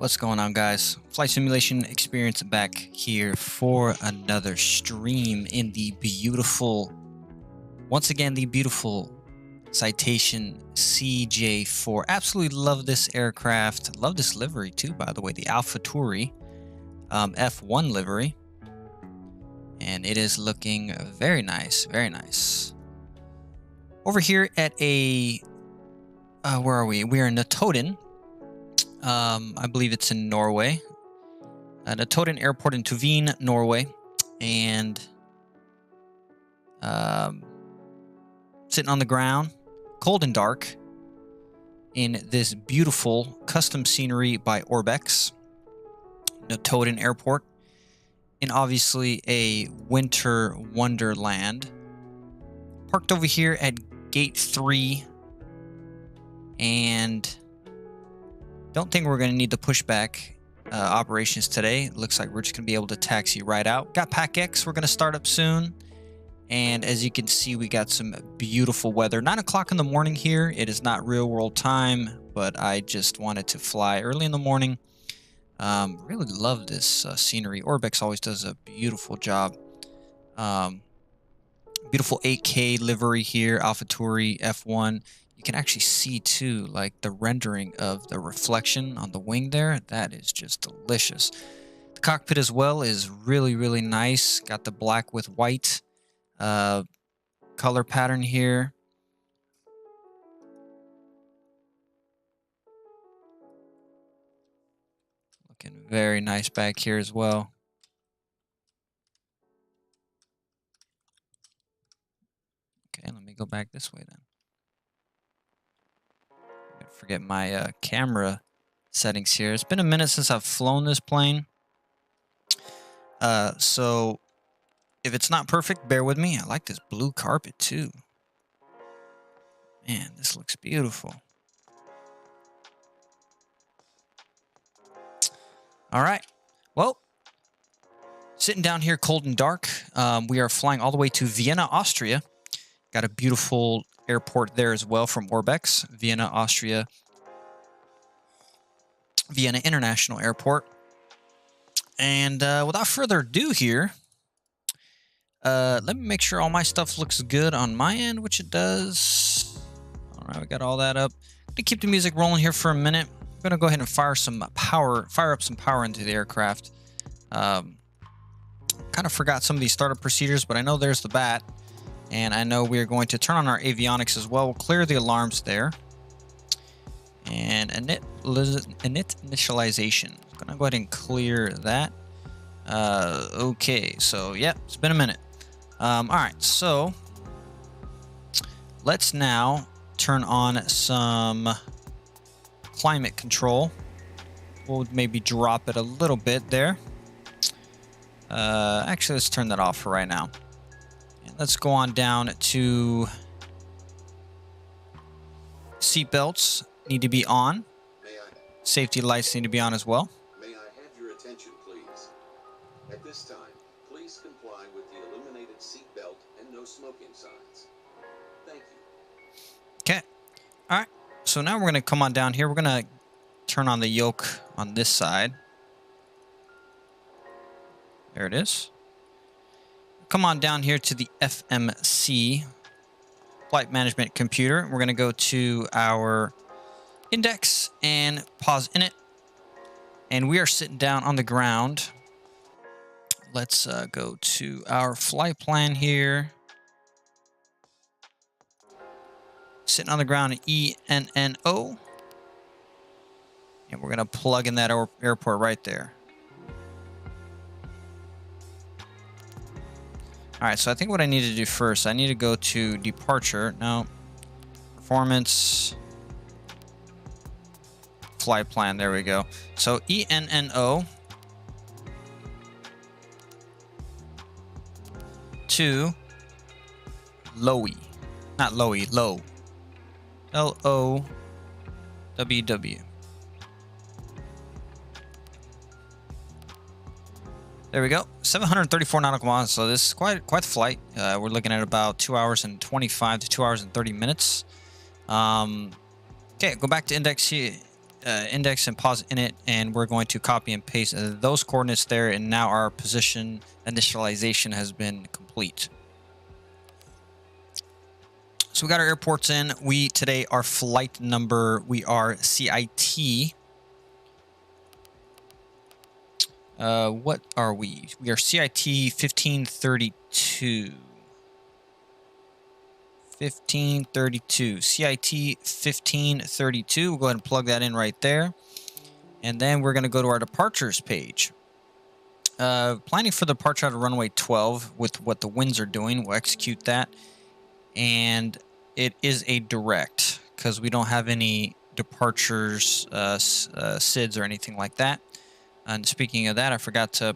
What's going on, guys? Flight Simulation Experience back here for another stream in the beautiful, once again, the beautiful Citation CJ4. Absolutely love this aircraft. Love this livery too, by the way, the Alpha Tauri F1 livery. And it is looking very nice, very nice. Over here at a, where are we? We are in Notodden. I believe it's in Norway. Notodden Airport in Tuven, Norway. And sitting on the ground, cold and dark, in this beautiful custom scenery by Orbex, Notodden Airport. And obviously a winter wonderland. Parked over here at Gate 3. And don't think we're going to need the pushback operations today. Looks like we're just going to be able to taxi right out. Got Pack X. We're going to start up soon. And as you can see, we got some beautiful weather. 9 o'clock in the morning here. It is not real world time, but I just wanted to fly early in the morning. Really love this scenery. Orbex always does a beautiful job. Beautiful 8K livery here. Alpha Tauri F1. You can actually see too, like the rendering of the reflection on the wing there. That is just delicious. The cockpit as well is really, really nice. Got the black with white color pattern here. Looking very nice back here as well. Okay, let me go back this way then. Forget my camera settings here. It's been a minute since I've flown this plane. So if it's not perfect, bear with me. I like this blue carpet too. Man, this looks beautiful. All right. Well, sitting down here cold and dark. We are flying all the way to Vienna, Austria. Got a beautiful airport there as well from Orbex, Vienna, Austria, Vienna International Airport. And without further ado here, let me make sure all my stuff looks good on my end, which it does. All right, we got all that up. I'm gonna keep the music rolling here for a minute. I'm gonna go ahead and fire up some power into the aircraft. Kind of forgot some of these startup procedures, but I know there's the bat. And I know we're going to turn on our avionics as well. We'll clear the alarms there. And init initialization. I'm gonna go ahead and clear that. Okay, so yeah, it's been a minute. All right, so let's now turn on some climate control. We'll maybe drop it a little bit there. Actually, let's turn that off for right now. Let's go on down to seatbelts need to be on. Safety lights need to be on as well. May I have your attention, please? At this time, please comply with the illuminated seatbelt and no smoking signs. Thank you. Okay. All right. So now we're going to come on down here. We're going to turn on the yoke on this side. There it is. Come on down here to the FMC, Flight Management Computer. We're going to go to our index and pause in it. And we are sitting down on the ground. Let's go to our flight plan here. Sitting on the ground at ENNO. And we're going to plug in that airport right there. All right, so I think what I need to do first, I need to go to departure. No, performance, flight plan. There we go. So ENNO to Lowy, not Lowy, low. LOWW. There we go. 734 nautical miles. So this is quite the flight. We're looking at about 2 hours and 25 to 2 hours and 30 minutes. Okay, go back to index here. index and pause in it, and we're going to copy and paste those coordinates there, and now our position initialization has been complete. So we got our airports in. We today our flight number, we are CIT. What are we? We are CIT 1532. 1532. CIT 1532. We'll go ahead and plug that in right there. And then we're going to go to our departures page. Planning for the departure out of runway 12 with what the winds are doing. We'll execute that. And it is a direct because we don't have any departures, SIDS or anything like that. And speaking of that, I forgot to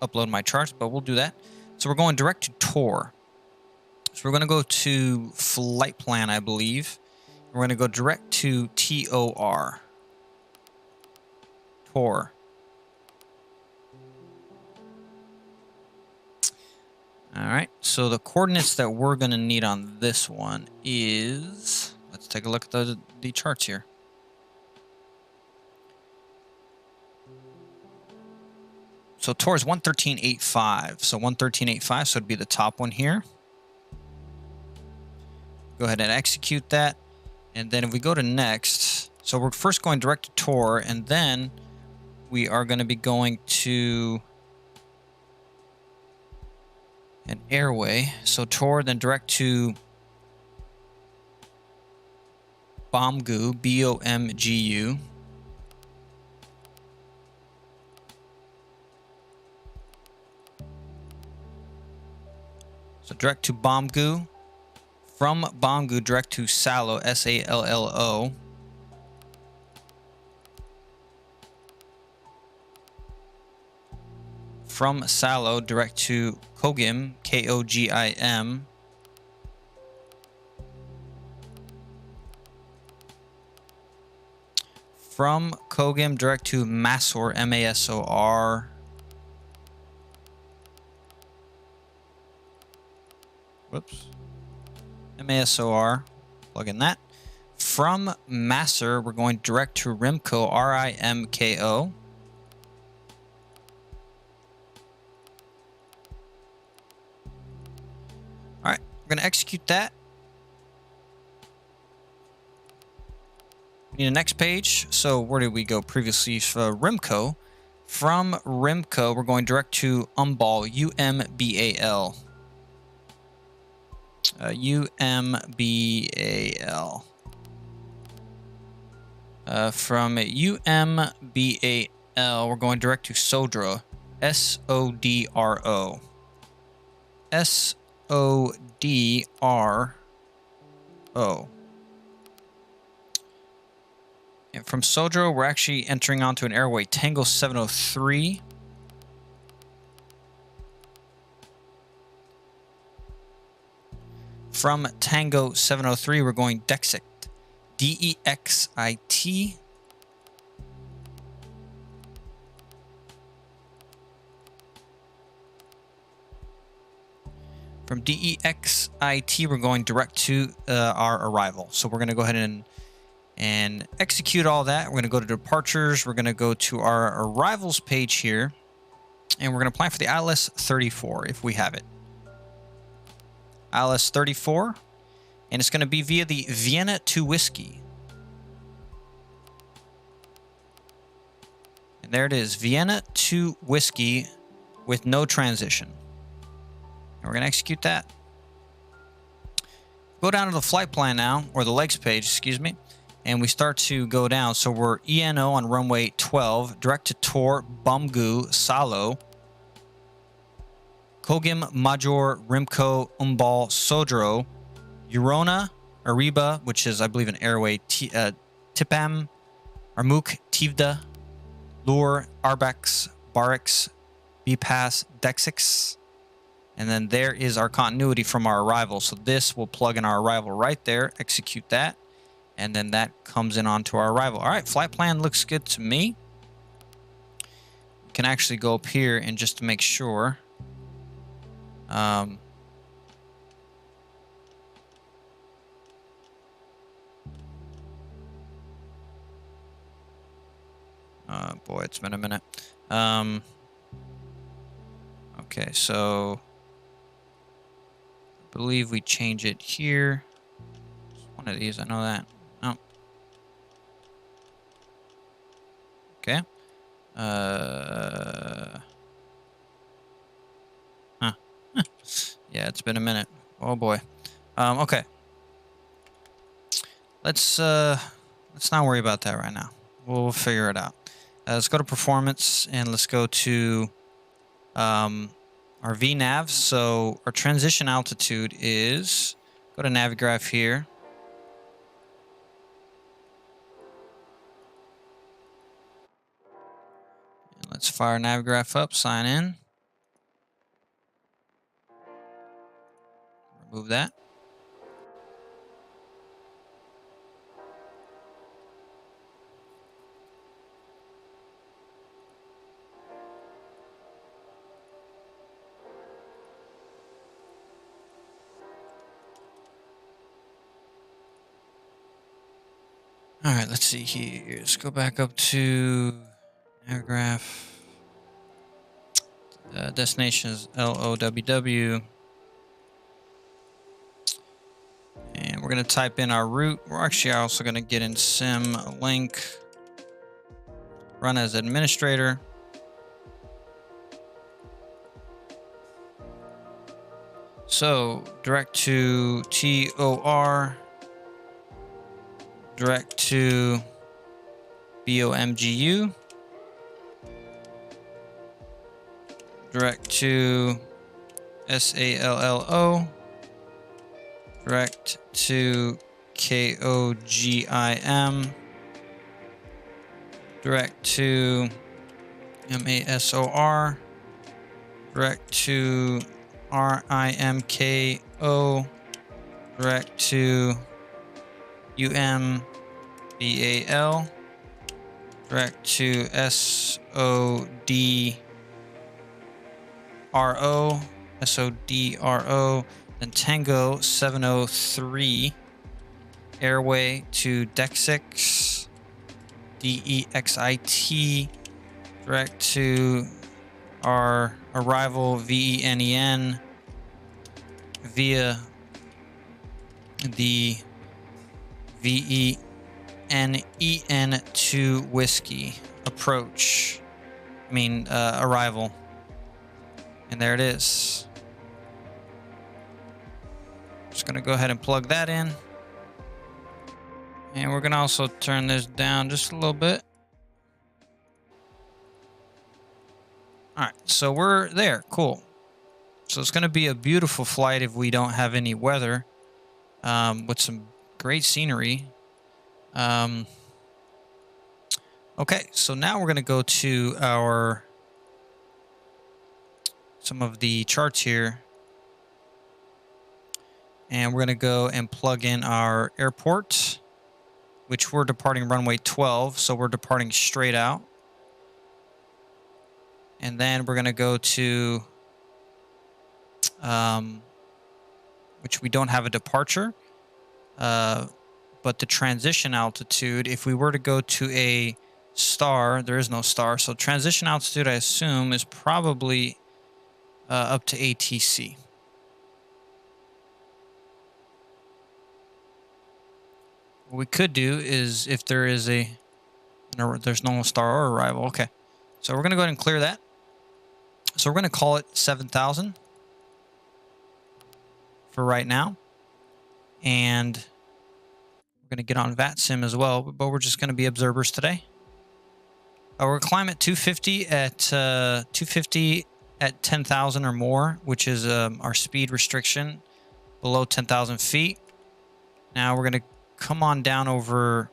upload my charts, but we'll do that. So we're going direct to Tor. So we're going to go to flight plan, I believe. We're going to go direct to TOR. Tor. All right. So the coordinates that we're going to need on this one is... Let's take a look at the charts here. So Tor is 113.85. So 113.85, so it'd be the top one here. Go ahead and execute that. And then if we go to next, so we're first going direct to Tor, and then we are going to be going to an airway. So Tor, then direct to Bomgu, B-O-M-G-U. So direct to Bomgu. From Bomgu, direct to Salo, S-A-L-L-O. From Salo, direct to Kogim, K-O-G-I-M. From Kogim, direct to Masor, M-A-S-O-R. Whoops. M-A-S-O-R. Plug in that. From Masor, we're going direct to Rimco, R-I-M-K-O. All right, we're going to execute that. We need a next page. So where did we go previously? Rimco. From Rimco, we're going direct to Umbal, U-M-B-A-L. U-M-B-A-L. From U-M-B-A-L, we're going direct to Sodro, S-O-D-R-O. S-O-D-R-O. And from Sodro, we're actually entering onto an airway, Tango 703. From Tango 703, we're going Dexit, D-E-X-I-T. From D-E-X-I-T, we're going direct to our arrival. So we're going to go ahead and execute all that. We're going to go to departures. We're going to go to our arrivals page here. And we're going to plan for the ILS 34 if we have it. ILS 34, and it's going to be via the Vienna to Whiskey. And there it is, Vienna to Whiskey with no transition. And we're going to execute that. Go down to the flight plan now, or the legs page, excuse me, and we start to go down. So we're ENO on runway 12, direct to Tor, Bomgu, Salo, Kogim, Major, Rimco, Umbal, Sodro, Urona, Ariba, which is, I believe, an airway, Tipam, Armuk, Tivda, Lure, Arbex, Barix, Bpass, Dexix. And then there is our continuity from our arrival. So this will plug in our arrival right there, execute that, and then that comes in onto our arrival. All right, flight plan looks good to me. We can actually go up here and just to make sure. Boy, it's been a minute. Okay, so I believe we change it here. It's one of these, I know that. Oh. Okay. Huh. Yeah, it's been a minute. Oh boy. Okay. Let's not worry about that right now. We'll figure it out. Let's go to performance and let's go to our VNav. So our transition altitude is, go to Navigraph here. And let's fire Navigraph up, sign in. Remove that. All right, let's see here. Let's go back up to Navigraph. Destination is LOWW. And we're going to type in our route. We're actually also going to get in sim link, run as administrator. So direct to TOR, direct to BOMGU, direct to SALLO, direct to KOGIM, direct to MASOR, direct to RIMKO, direct to UMBAL, direct to SODRO, then Tango 703, airway to deck 6, DEXIT, direct to our arrival VENEN via the VENEN2 whiskey approach. Arrival. And there it is. Just gonna go ahead and plug that in. And we're gonna also turn this down just a little bit. All right, so we're there. Cool. So it's gonna be a beautiful flight if we don't have any weather, with some great scenery. Okay, so now we're gonna go to some of the charts here. And we're going to go and plug in our airport, which we're departing runway 12. So we're departing straight out. And then we're going to go to, which we don't have a departure, but the transition altitude, if we were to go to a star, there is no star. So transition altitude, I assume, is probably up to ATC. What we could do is, if there is there's no star or arrival. Okay. So we're going to go ahead and clear that. So we're going to call it 7,000 for right now. And we're going to get on VATSIM as well, but we're just going to be observers today. We're climb at 250 at 10,000 or more, which is our speed restriction below 10,000 feet. Now we're going to come on down over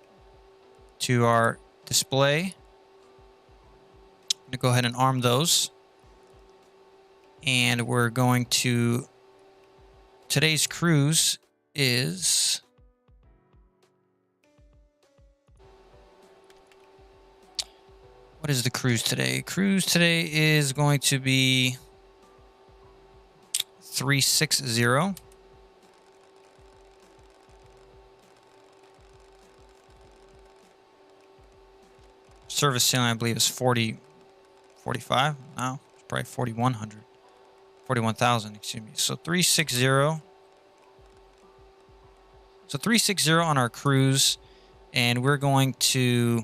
to our display. I'm going to go ahead and arm those. And we're going to, today's cruise is, what is the cruise today? Cruise today is going to be 360. service ceiling, I believe, is 45. No, it's probably 4,100. 41,000, excuse me. So 360. So 360 on our cruise. And we're going to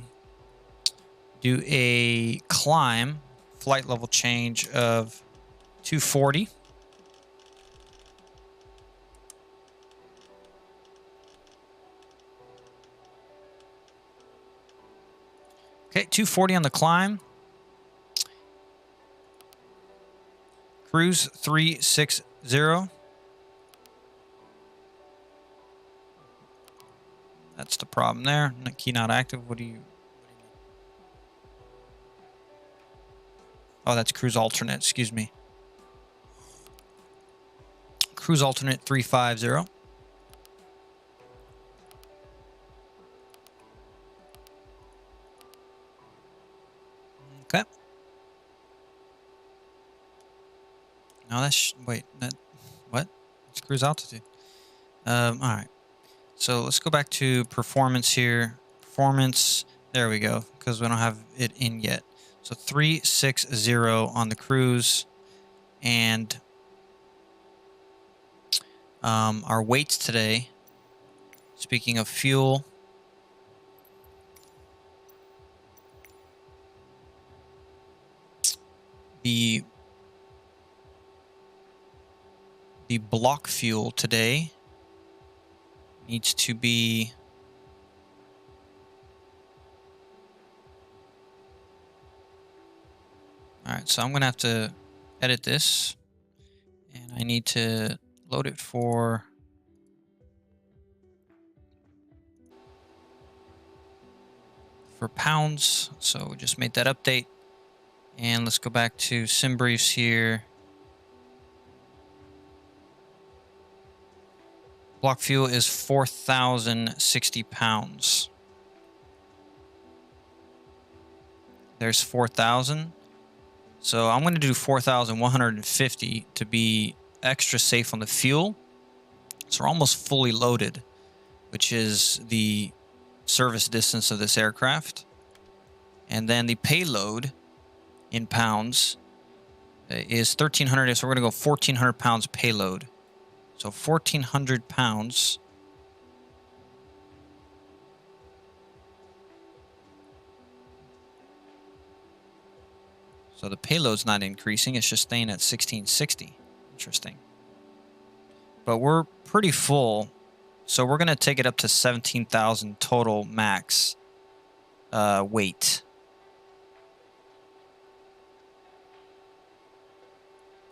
do a climb, flight level change of 240. Okay, 240 on the climb. Cruise 360. That's the problem there. Key not active. What do you mean? Oh, that's cruise alternate. Excuse me. Cruise alternate 350. Okay. No, that's wait. What? It's cruise altitude. All right. So let's go back to performance here. Performance. There we go. Because we don't have it in yet. So 360 on the cruise, and our weights today. Speaking of fuel, the block fuel today needs to be all right. So I'm gonna have to edit this, and I need to load it for pounds. So we just made that update, and let's go back to sim briefs here. Block fuel is 4,060 pounds. There's 4,000. So I'm going to do 4,150 to be extra safe on the fuel. So we're almost fully loaded, which is the service distance of this aircraft. And then the payload in pounds is 1,300. So we're going to go 1,400 pounds payload. So 1,400 pounds. So the payload's not increasing. It's just staying at 1,660. Interesting. But we're pretty full. So we're going to take it up to 17,000 total max weight.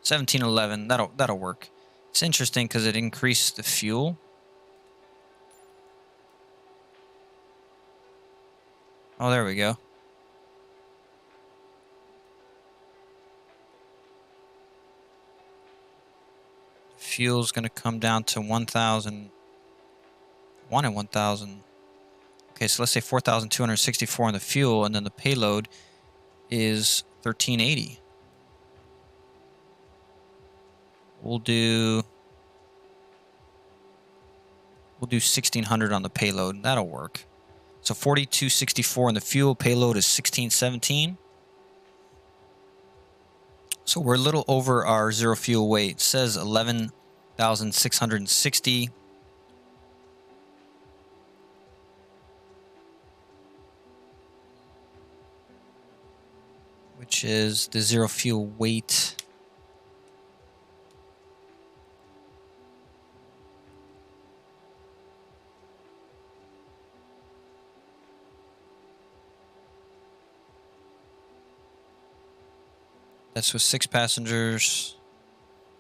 1,711. That'll work. It's interesting because it increased the fuel. Oh, there we go. Fuel's going to come down to 1,000. 1 and 1,000. Okay, so let's say 4,264 on the fuel, and then the payload is 1,380. We'll do 1,600 on the payload. That'll work. So 4,264 on the fuel. Payload is 1,617. So we're a little over our zero fuel weight. It says 11,660. Which is the zero fuel weight. That's with 6 passengers.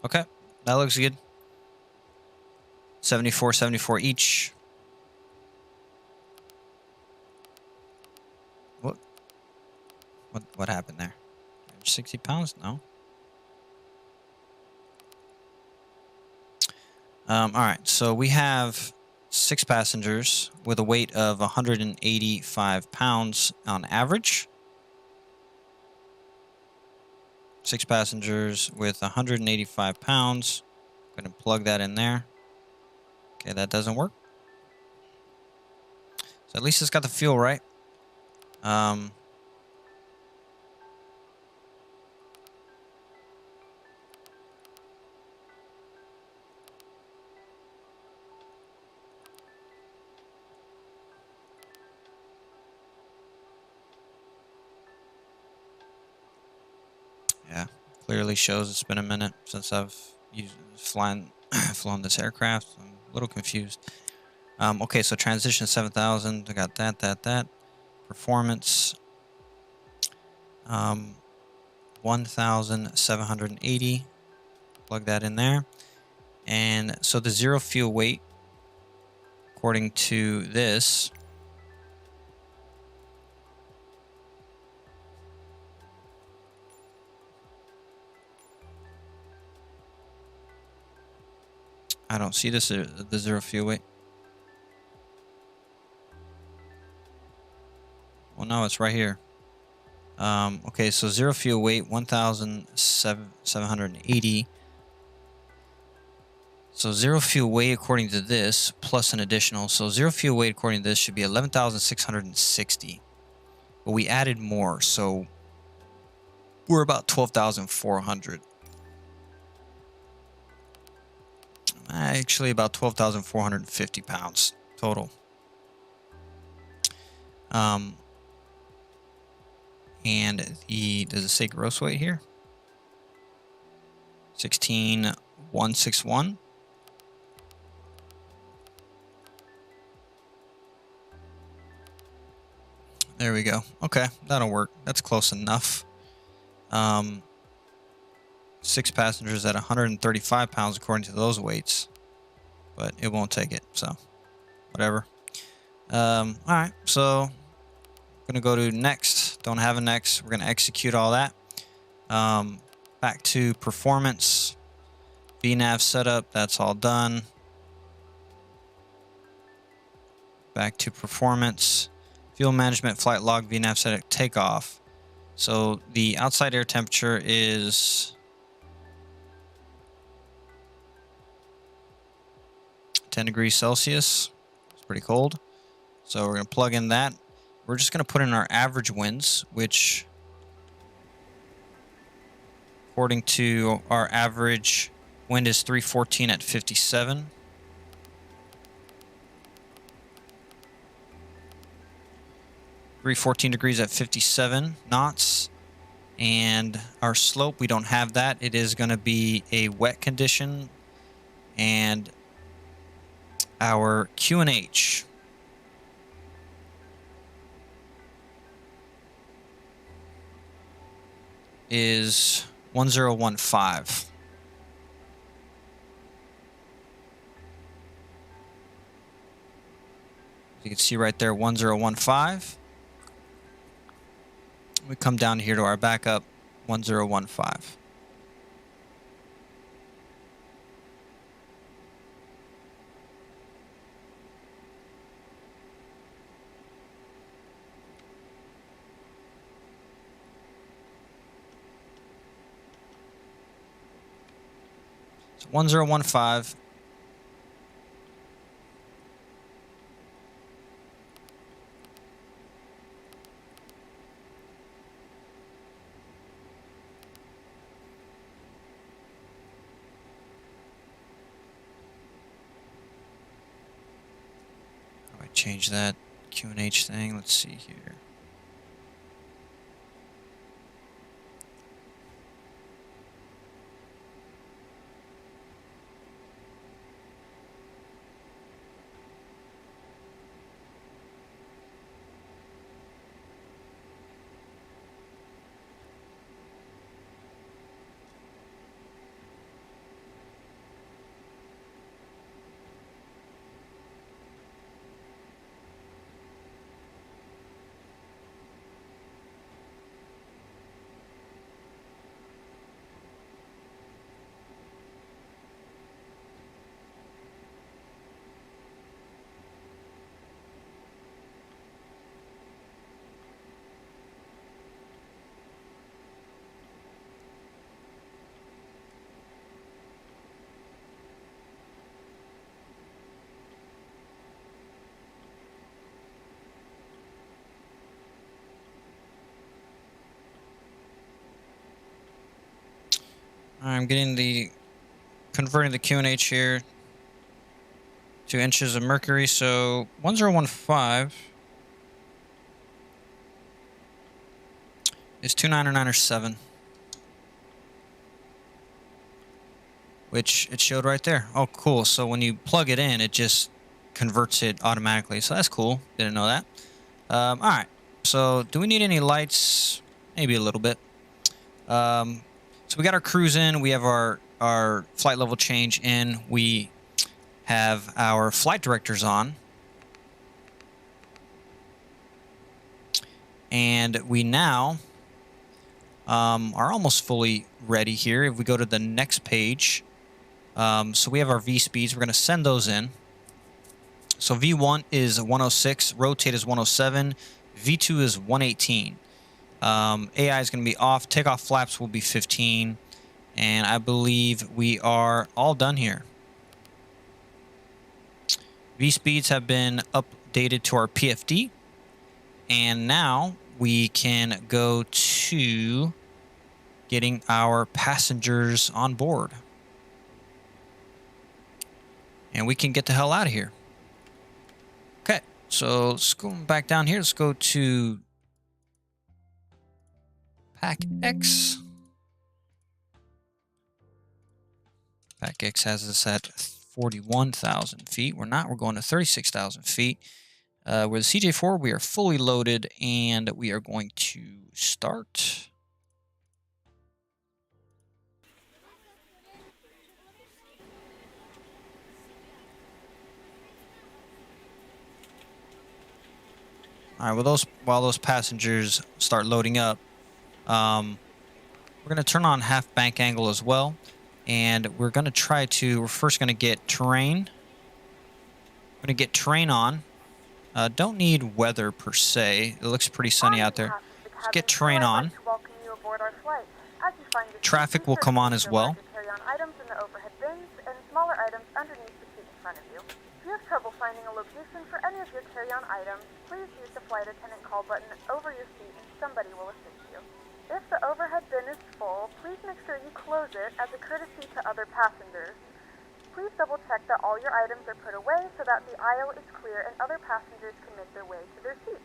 Okay, that looks good. 74 each. What happened there? 60 pounds? No. All right, so we have 6 passengers with a weight of 185 pounds on average. 6 passengers with 185 pounds. I'm going to plug that in there. Okay, that doesn't work. So at least it's got the fuel right. Yeah, clearly shows it's been a minute since I've flown this aircraft. I'm a little confused. Okay, so transition 7,000. I got that. Performance 1,780. Plug that in there. And so the zero fuel weight, according to this, I don't see this, the zero fuel weight. Well, no, it's right here. Okay, so zero fuel weight, 1,780. So zero fuel weight, according to this, plus an additional. So zero fuel weight, according to this, should be 11,660. But we added more, so we're about 12,400. Actually, about 12,450 pounds total. And does it say gross weight here? 16,161. There we go. Okay, that'll work. That's close enough. 6 passengers at 135 pounds according to those weights, but it won't take it, so whatever. All right, so I'm gonna go to next. Don't have a next. We're gonna execute all that. Back to performance. VNav setup. That's all done. Back to performance. Fuel management, flight log, VNav setup, takeoff. So the outside air temperature is 10 degrees Celsius. It's pretty cold. So we're going to plug in that. We're just going to put in our average winds, which, according to our average wind, is 314 at 57. degrees at 57 knots. And our slope, we don't have that. It is going to be a wet condition. And our QNH is 1015. You can see right there, 1015. We come down here to our backup, 1015. So 1015. Change that QNH thing. Let's see here. I'm converting the QNH here to inches of mercury. So 1015 is 299 or 7. which it showed right there. Oh, cool. So when you plug it in, it just converts it automatically. So that's cool. Didn't know that. All right. So do we need any lights? Maybe a little bit. So we got our cruise in. We have our flight level change in. We have our flight directors on. And we now are almost fully ready here. If we go to the next page, so we have our V speeds. We're going to send those in. So V1 is 106, rotate is 107, V2 is 118. AI is going to be off, takeoff flaps will be 15, and I believe we are all done here. V speeds have been updated to our PFD, and now we can go to getting our passengers on board. And we can get the hell out of here. Okay, so let's go back down here. Let's go to Pack X. Pack X has us at 41,000 feet. We're not. We're going to 36,000 feet. We're the CJ4. We are fully loaded, and we are going to start. All right. While those passengers start loading up, we're going to turn on half bank angle as well, and we're going to try to. We're first going to get terrain. We're going to get terrain on. Don't need weather per se. It looks pretty sunny out there. Let's get terrain on. Traffic will come on as well. Items in the overhead bins and smaller items underneath the seat in front of you. If you have trouble finding a location for any of your carry-on items, please use the flight attendant call button over your seat and somebody will assist you. If the overhead bin is full, please make sure you close it as a courtesy to other passengers. Please double check that all your items are put away so that the aisle is clear and other passengers can make their way to their seats.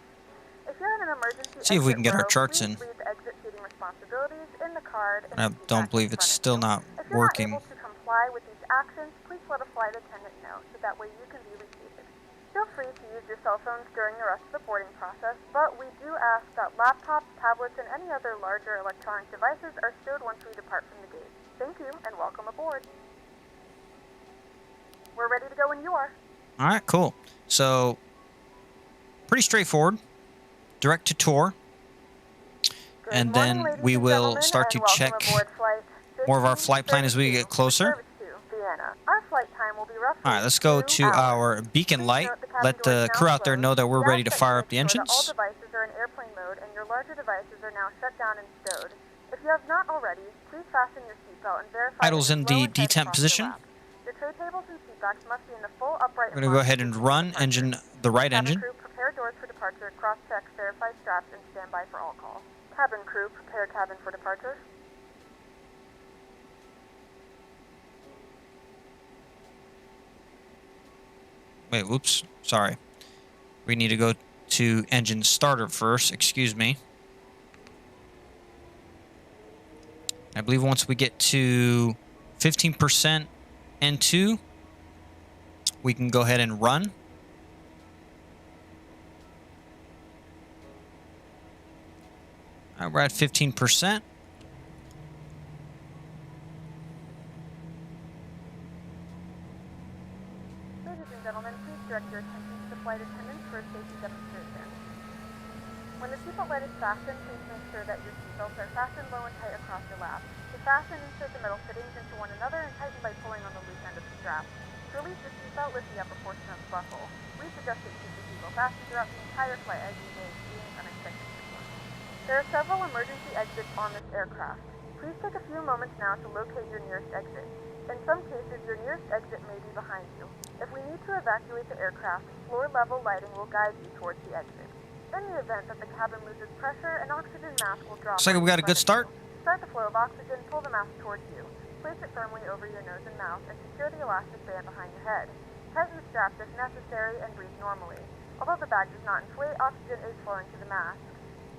If you're in an emergency See if we can get our row, charts in. leave the exit seating responsibilities in the card. I don't believe it's still not working. If you're not able to comply with these actions, please let a flight attendant know so that way you can be reseated. Feel free to use your cell phones during the rest of the boarding process, but we do ask that laptops, tablets, and any other larger electronic devices are stowed once we depart from the gate. Thank you and welcome aboard. We're ready to go when you are. All right, cool. So, pretty straightforward. Direct to tour. And then we will start to check more of our flight plan as we get closer. All right, let's go to our beacon light. Let the crew out there know that we're ready to fire up the engines. All devices are in airplane mode and your larger devices are now shut down and stowed. If you have not already, please fasten your seatbelt and verify Idle's in the detemp position. Your tray tables and seatbacks must be in the full upright. We're going to go ahead and run engine, the right engine. Crew, prepare doors for departure, cross-check, verify straps, and stand by for all call. Cabin crew, prepare cabin for departure. Wait, whoops, sorry. We need to go to engine starter first, excuse me. I believe once we get to 15% N2, we can go ahead and run. All right, we're at 15%. Ladies and gentlemen, please direct your attention to the flight attendants for a safety demonstration. When the seatbelt light is fastened, please make sure that your seatbelts are fastened low and tight across your lap. To fasten, insert the metal fittings into one another and tighten by pulling on the loose end of the strap. To release the seatbelt, lift the upper portion of the buckle. We suggest that you keep the seatbelt fastened throughout the entire flight as you may experience unexpected situations. There are several emergency exits on this aircraft. Please take a few moments now to locate your nearest exit. In some cases, your nearest exit may be behind you. If we need to evacuate the aircraft, floor-level lighting will guide you towards the exit. In the event that the cabin loses pressure, an oxygen mask will drop. Looks like we got a good start. Start the flow of oxygen, pull the mask towards you. Place it firmly over your nose and mouth and secure the elastic band behind your head. Tighten the straps if necessary and breathe normally. Although the bag does not inflate, oxygen is flowing to the mask.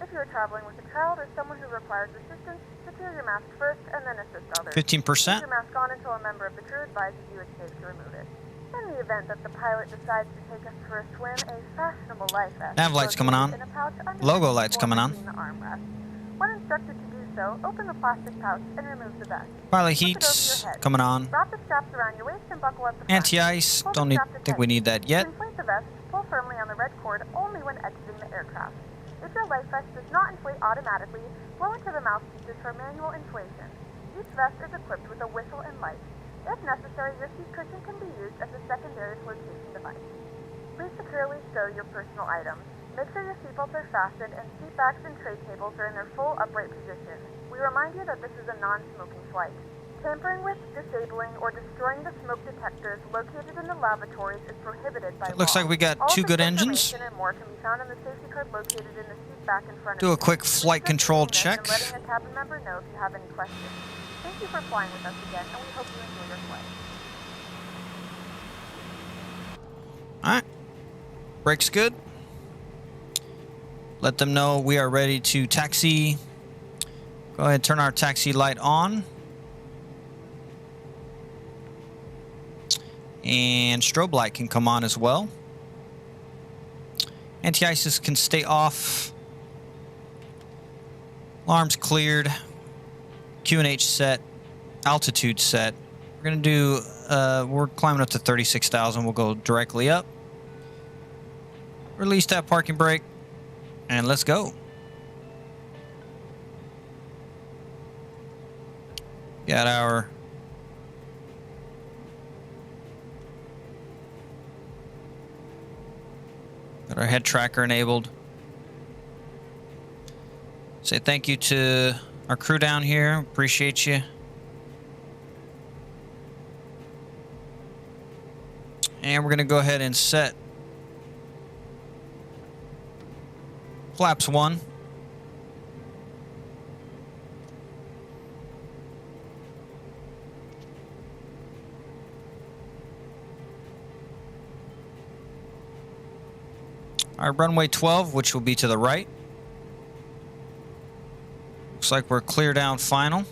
If you are traveling with a child or someone who requires assistance, secure your mask first and then assist others. 15%. Keep your mask on until a member of the crew advises you it's safe to remove it. In the event that the pilot decides to take us for a swim, a fashionable life vest Nav lights coming on. in a pouch under Logo the lights or coming on. between the armrests. When instructed to do so, open the plastic pouch and remove the vest. Pilot Flip it over heats your head. coming on. Wrap the straps around your waist and buckle up the front. Anti-ice. Pull the Don't need. strap to Think we tight. need that yet. To inflate the vest, pull firmly on the red cord only when exiting the aircraft. If your life vest does not inflate automatically, blow into the mouthpieces for manual inflation. Each vest is equipped with a whistle and light. If necessary, your seat cushion can be used as a secondary flotation device. Please securely stow your personal items. Make sure your seatbelts are fastened and seat backs and tray tables are in their full upright position. We remind you that this is a non-smoking flight. Tampering with, disabling, or destroying the smoke detectors located in the lavatories is prohibited by law. Looks like we got All two of good this engines. information and more can be found in the safety card located in the seat back in front of Do you. a quick Please flight just control read this check. And letting a cabin member know if you have any questions. Thank you for flying with us again, and we hope you enjoy your flight. Alright. Brakes good. Let them know we are ready to taxi. Go ahead and turn our taxi light on. And strobe light can come on as well. Anti-ices can stay off. Alarms cleared. QNH set. Altitude set. We're going to do, we're climbing up to 36,000. We'll go directly up. Release that parking brake. And let's go. Got our head tracker enabled. Say thank you to our crew down here. Appreciate you. And we're going to go ahead and set flaps 1. Our runway 12, which will be to the right. Looks like we're clear down final.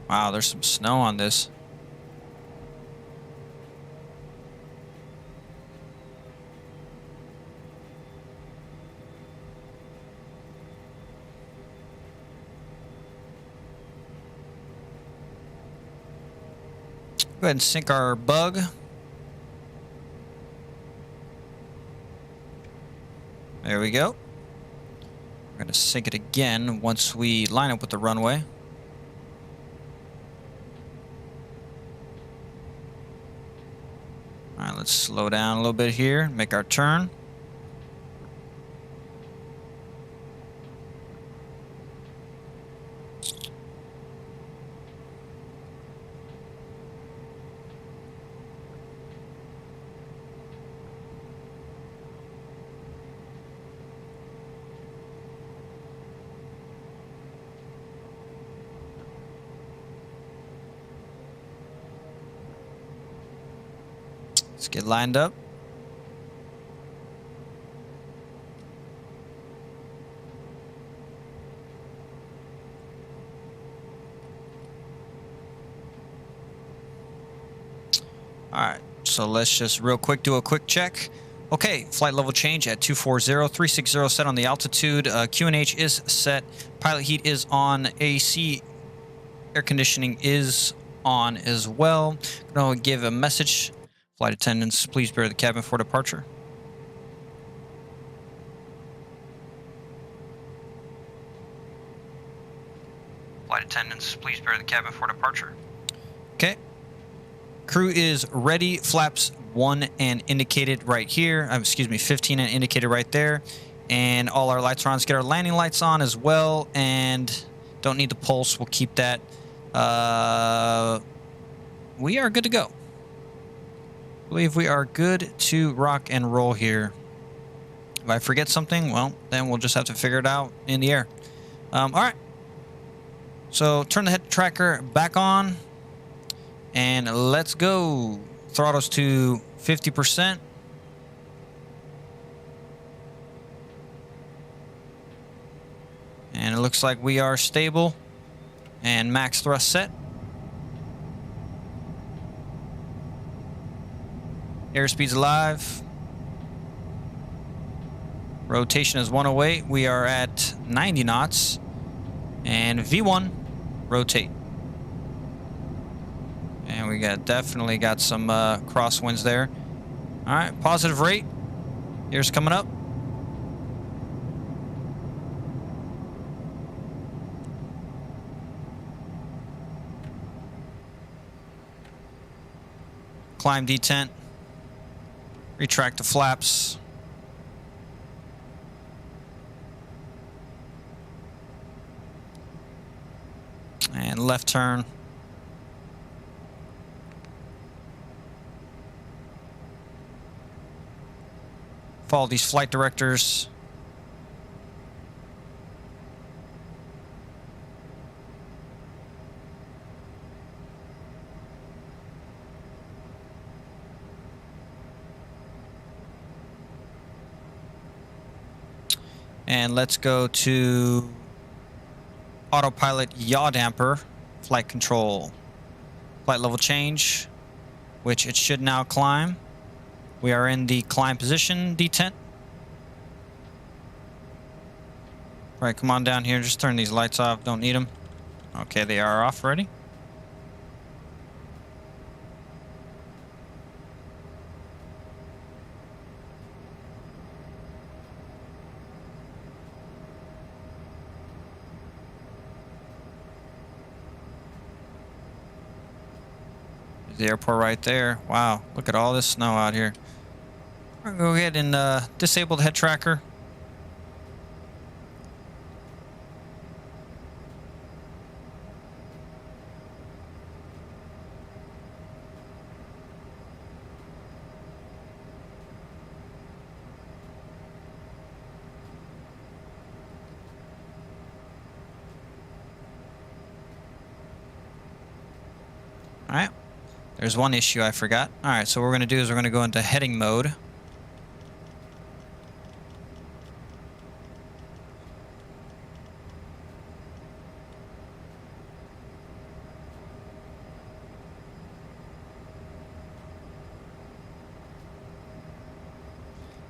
Wow, there's some snow on this. Go ahead and sync our bug. There we go. We're going to sync it again once we line up with the runway. All right, let's slow down a little bit here, make our turn. Let's get lined up. All right, so let's just real quick do a quick check. Okay, flight level change at 240, 360 set on the altitude. QNH is set. Pilot heat is on. AC air conditioning is on as well. Gonna give a message. Flight attendants, please prepare the cabin for departure. Flight attendants, please prepare the cabin for departure. Okay. Crew is ready. Flaps 1 and indicated right here. Excuse me, 15 and indicated right there. And all our lights are on. Let's get our landing lights on as well. And don't need the pulse. We'll keep that. We are good to go. believe we are good to rock and roll here. If I forget something, well, then we'll just have to figure it out in the air. All right. So turn the head tracker back on. And let's go. Throttles to 50%. And it looks like we are stable. And max thrust set. Airspeed's alive. Rotation is 108. We are at 90 knots. And V1, rotate. And we definitely got some crosswinds there. All right, positive rate. Here's coming up. Climb detent. Retract the flaps. And left turn. Follow these flight directors. And let's go to autopilot yaw damper, flight control, flight level change, which it should now climb. We are in the climb position, detent. All right, come on down here. Just turn these lights off. Don't need them. Okay, they are off already. The airport right there. Wow, look at all this snow out here. We're gonna go ahead and disable the head tracker. All right. There's one issue I forgot. All right, so what we're going to do is we're going to go into heading mode.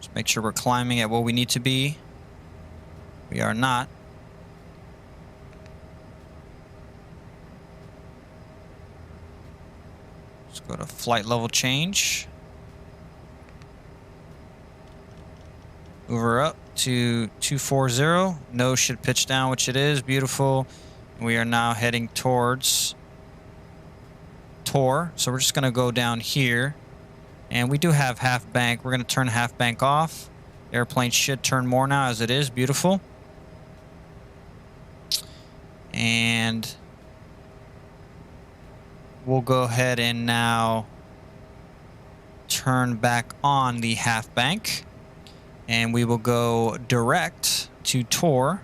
Just make sure we're climbing at what we need to be. We are not. Go to flight level change. Move her up to 240. Nose should pitch down, which it is. Beautiful. We are now heading towards Tor. So we're just going to go down here. And we do have half bank. We're going to turn half bank off. Airplane should turn more now as it is. Beautiful. And we'll go ahead and now turn back on the half bank, and we will go direct to Tor.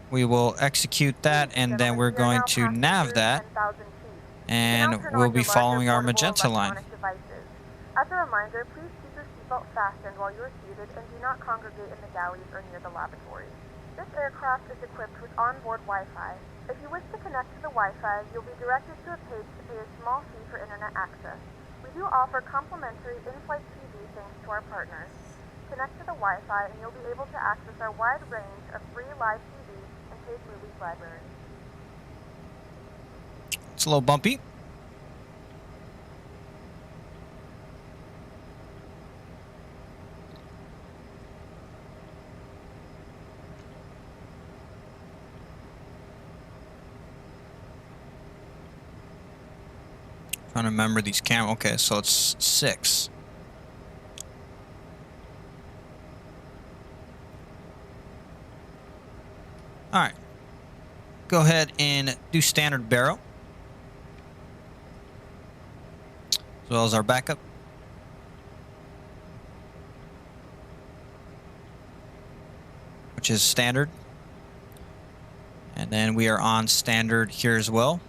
We will execute that, and then we're going to nav that, and we'll be following our magenta line. As a reminder, please keep your seatbelt fastened while you are seated and do not congregate in the galleys or near the lavatories. This aircraft is equipped with onboard Wi-Fi. If you wish to connect to the Wi-Fi, you'll be directed to a page to pay a small fee for internet access. We do offer complimentary in-flight TV thanks to our partners. Connect to the Wi-Fi and you'll be able to access our wide range of free live TV and paid movies library. It's a little bumpy. Trying to remember these cameras. Okay, so it's 6. All right. Go ahead and do standard barrel. as well as our backup. Which is standard. And then we are on standard here as well.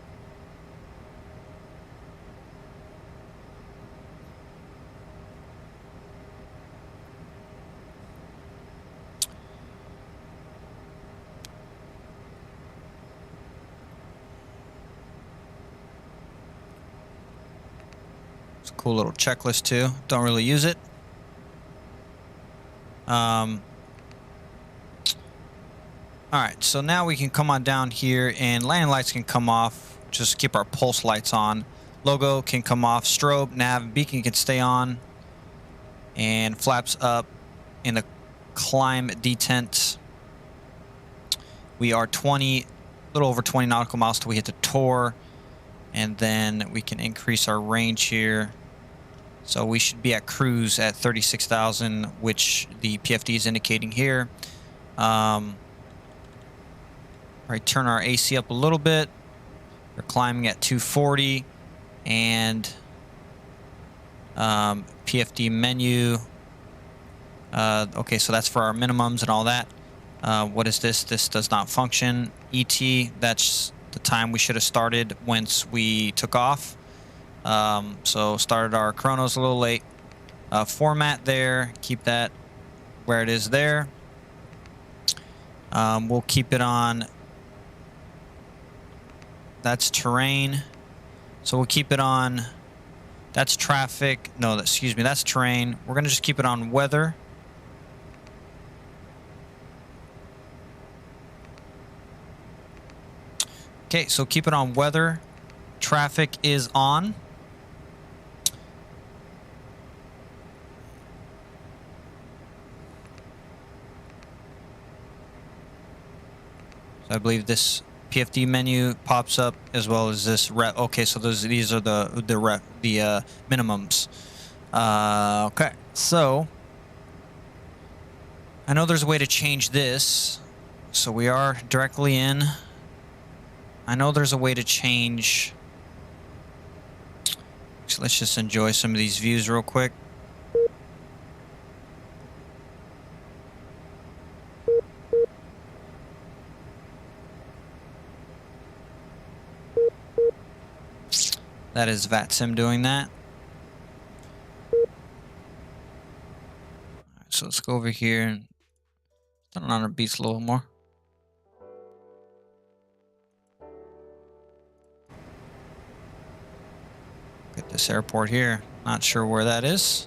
It's a cool little checklist too. Don't really use it. Alright, so now we can come on down here and landing lights can come off. Just keep our pulse lights on. Logo can come off. Strobe, nav, beacon can stay on. And flaps up in the climb detent. We are 20, a little over 20 nautical miles till we hit the Tor. And then we can increase our range here. So we should be at cruise at 36,000, which the PFD is indicating here. Right, turn our AC up a little bit. We're climbing at 240, and PFD menu. Okay, so that's for our minimums and all that. What is this? This does not function. ET, that's the time we should have started once we took off. So started our chronos a little late. Format there, keep that where it is there. We'll keep it on. That's terrain. So we'll keep it on. That's traffic. No, excuse me, that's terrain. We're going to just keep it on weather. Okay, so keep it on weather. Traffic is on. So I believe this PFD menu pops up as well as this rep. Okay, so these are the minimums. Okay, so I know there's a way to change this. So we are directly in. I know there's a way to change. So let's just enjoy some of these views real quick. That is VATSIM doing that. Alright, so let's go over here and turn on our beats a little more. Get this airport here. Not sure where that is.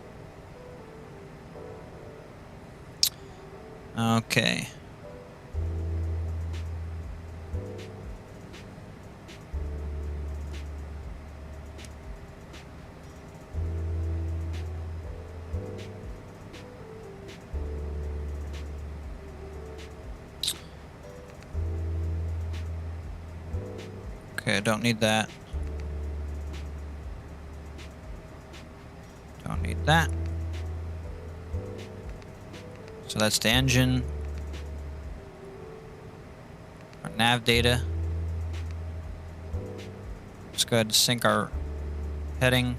Okay. Okay, I don't need that. Don't need that. So that's the engine. Our nav data. Let's go ahead and sync our heading.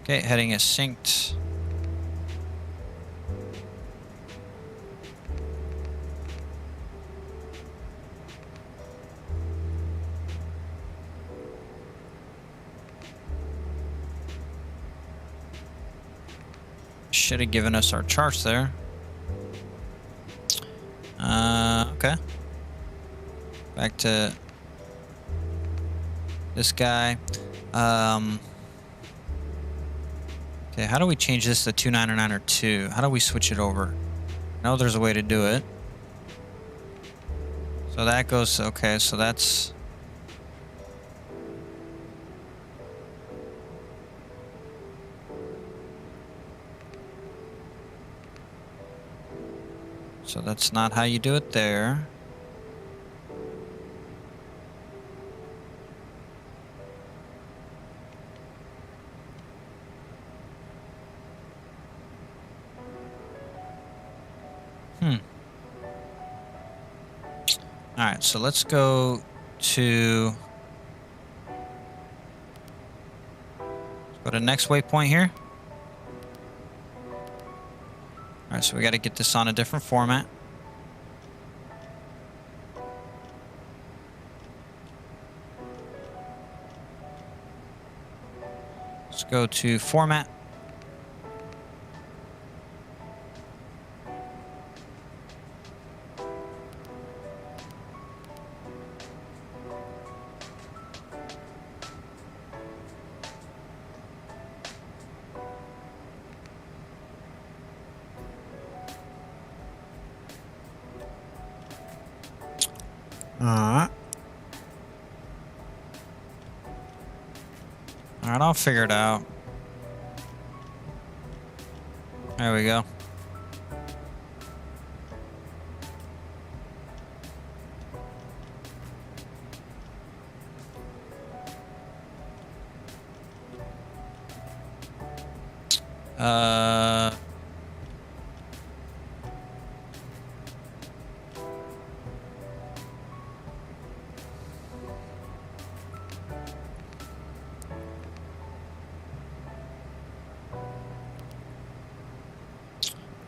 Okay, heading is synced. Should have given us our charts there. Okay. Back to this guy. Okay, how do we change this to 299 or 2? How do we switch it over? I know there's a way to do it. So that goes, okay, so that's... So that's not how you do it there. All right, so let's go to Go to next waypoint here. All right, so we got to get this on a different format. Let's go to format. Alright, I'll figure it out. There we go.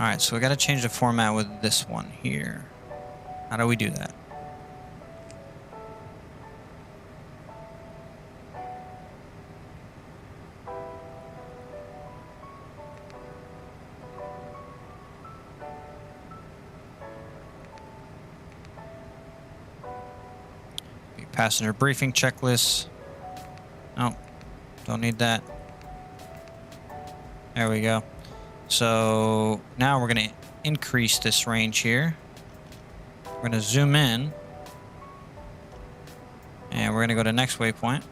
Alright, so we gotta change the format with this one here. How do we do that? Passenger briefing checklist. Nope, don't need that. There we go. So now we're going to increase this range here. We're going to zoom in. And we're going to go to next waypoint.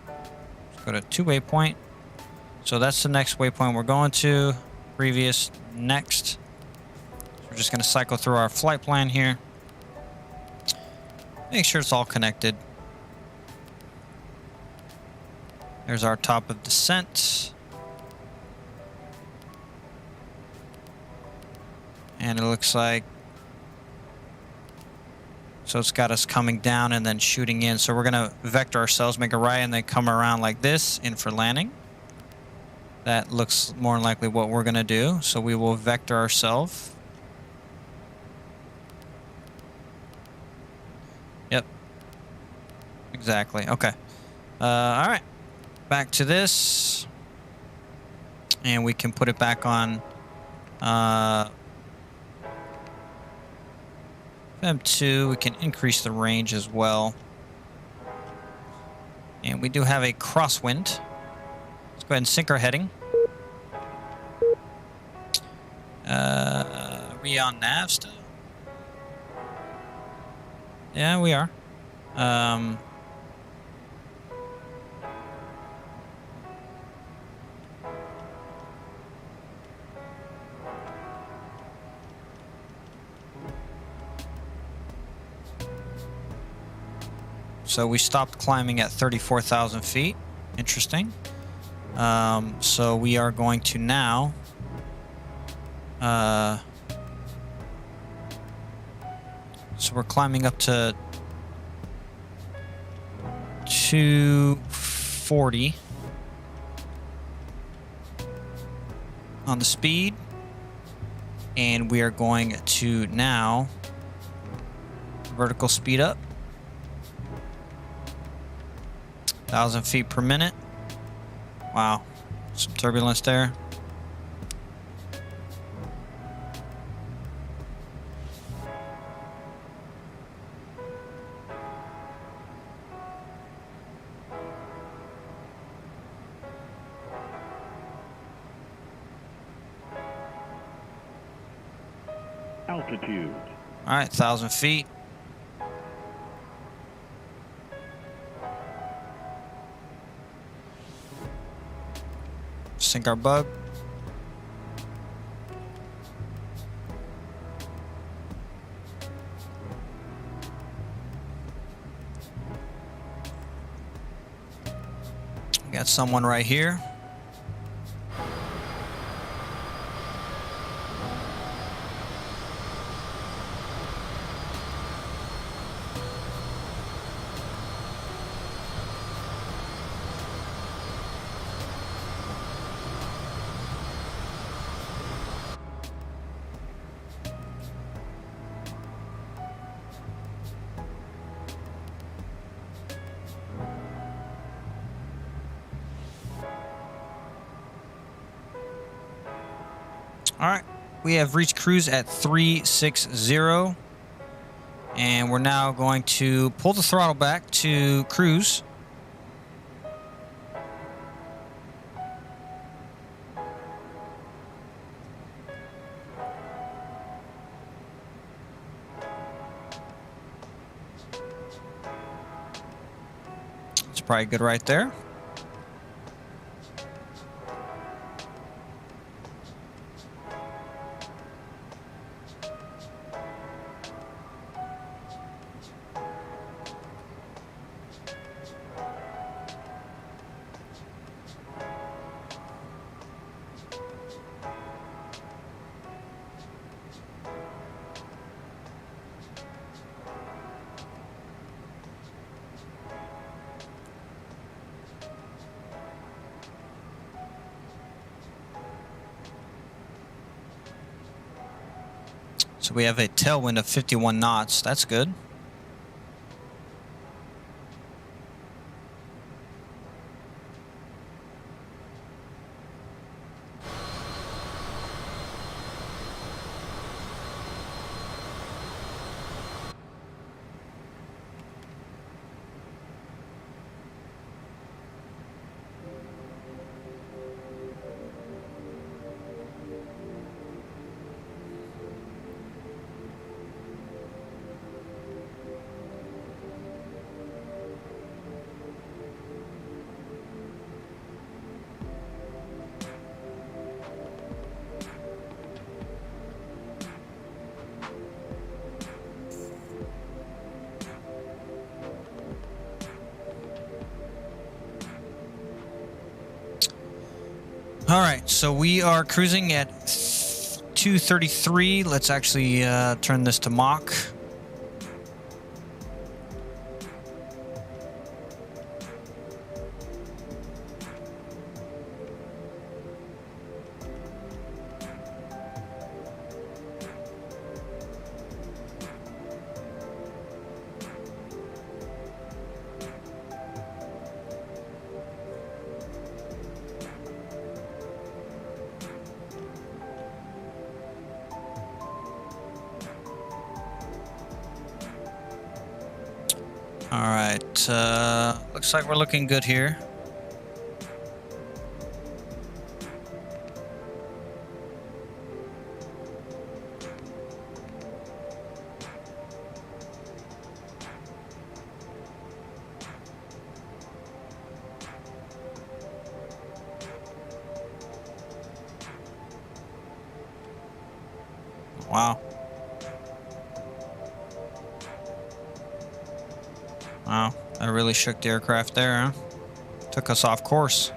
Let's go to 2 waypoint. So that's the next waypoint we're going to. Previous, next. So we're just going to cycle through our flight plan here. Make sure it's all connected. There's our top of descent. And it looks like, so it's got us coming down and then shooting in. So we're gonna vector ourselves, make a right, and then come around like this in for landing. That looks more than likely what we're gonna do. So we will vector ourselves. Yep. Exactly, okay. All right, back to this. And we can put it back on M2, we can increase the range as well. And we do have a crosswind. Let's go ahead and sync our heading. Are we on nav still? Yeah, we are. So we stopped climbing at 34,000 feet. Interesting. So we are going to now so we're climbing up to 240 on the speed, and we are going to now vertical speed up 1,000 feet per minute. Wow, some turbulence there. Altitude. All right, 1,000 feet. Sync our bug. We got someone right here. All right, we have reached cruise at 360, and we're now going to pull the throttle back to cruise. It's probably good right there. So we have a tailwind of 51 knots. That's good. All right, so we are cruising at 233. Let's actually turn this to Mach. All right, looks like we're looking good here. Wow. Wow, that really shook the aircraft there, huh? Took us off course.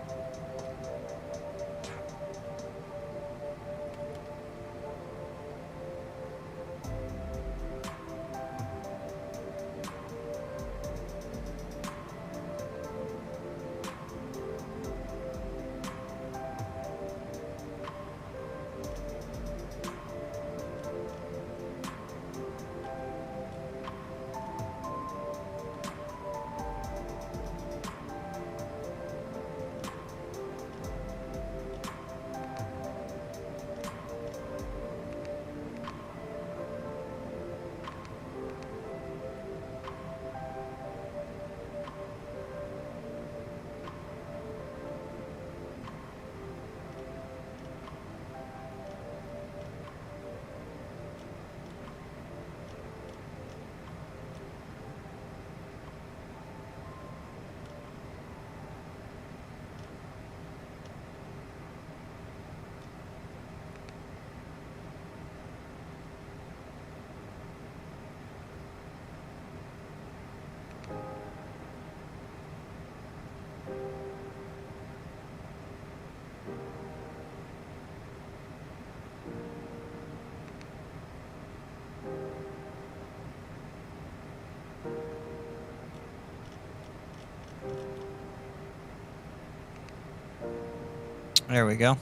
There we go.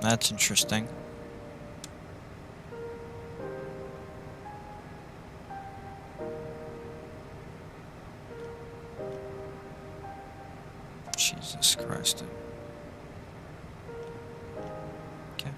That's interesting. Jesus Christ. Okay.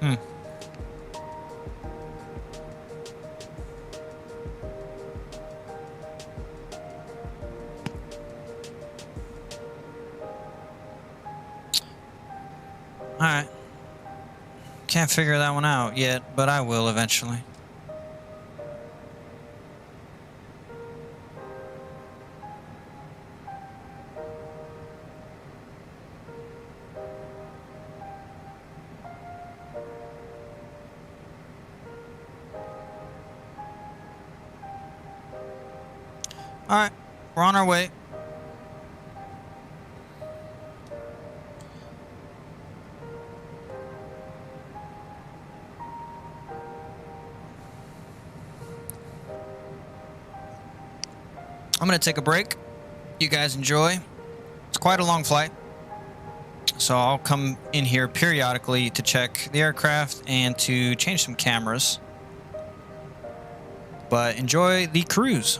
Hmm. Alright. Can't figure that one out yet, but I will eventually. Alright, we're on our way. I'm going to take a break. You guys enjoy. It's quite a long flight. So I'll come in here periodically to check the aircraft and to change some cameras. But enjoy the cruise.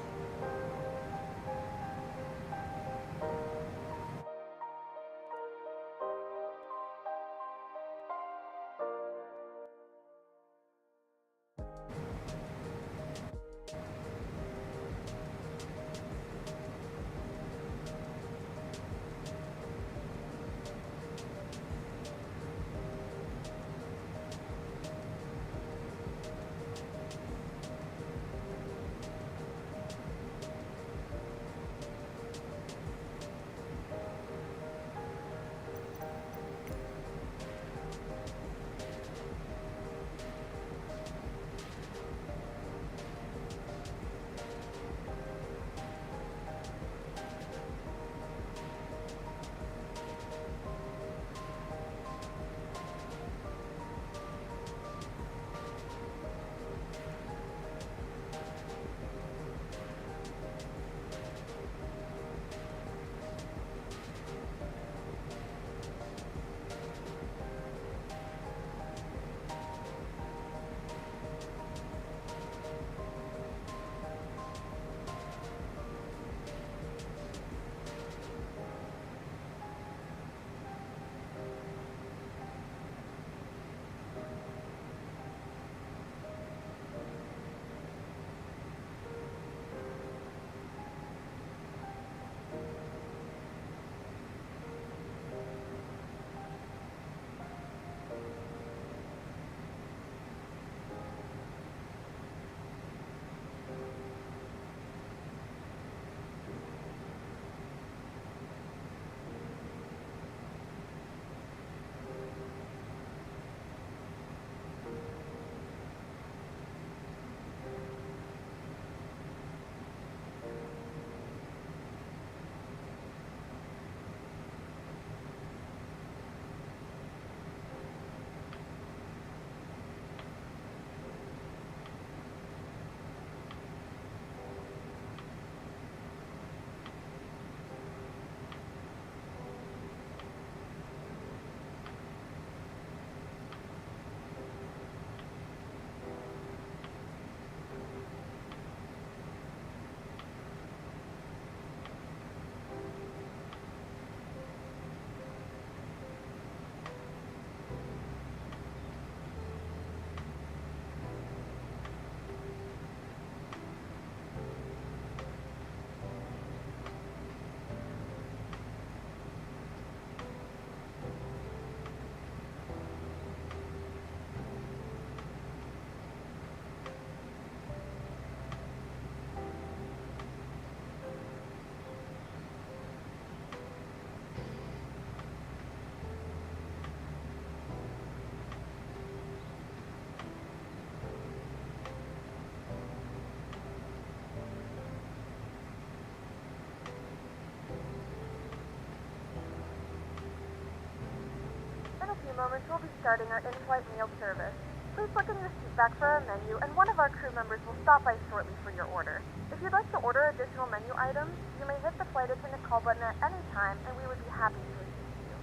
few moments, we'll be starting our in-flight meal service. Please look in your seat back for our menu, and one of our crew members will stop by shortly for your order. If you'd like to order additional menu items, you may hit the flight attendant call button at any time, and we would be happy to assist you.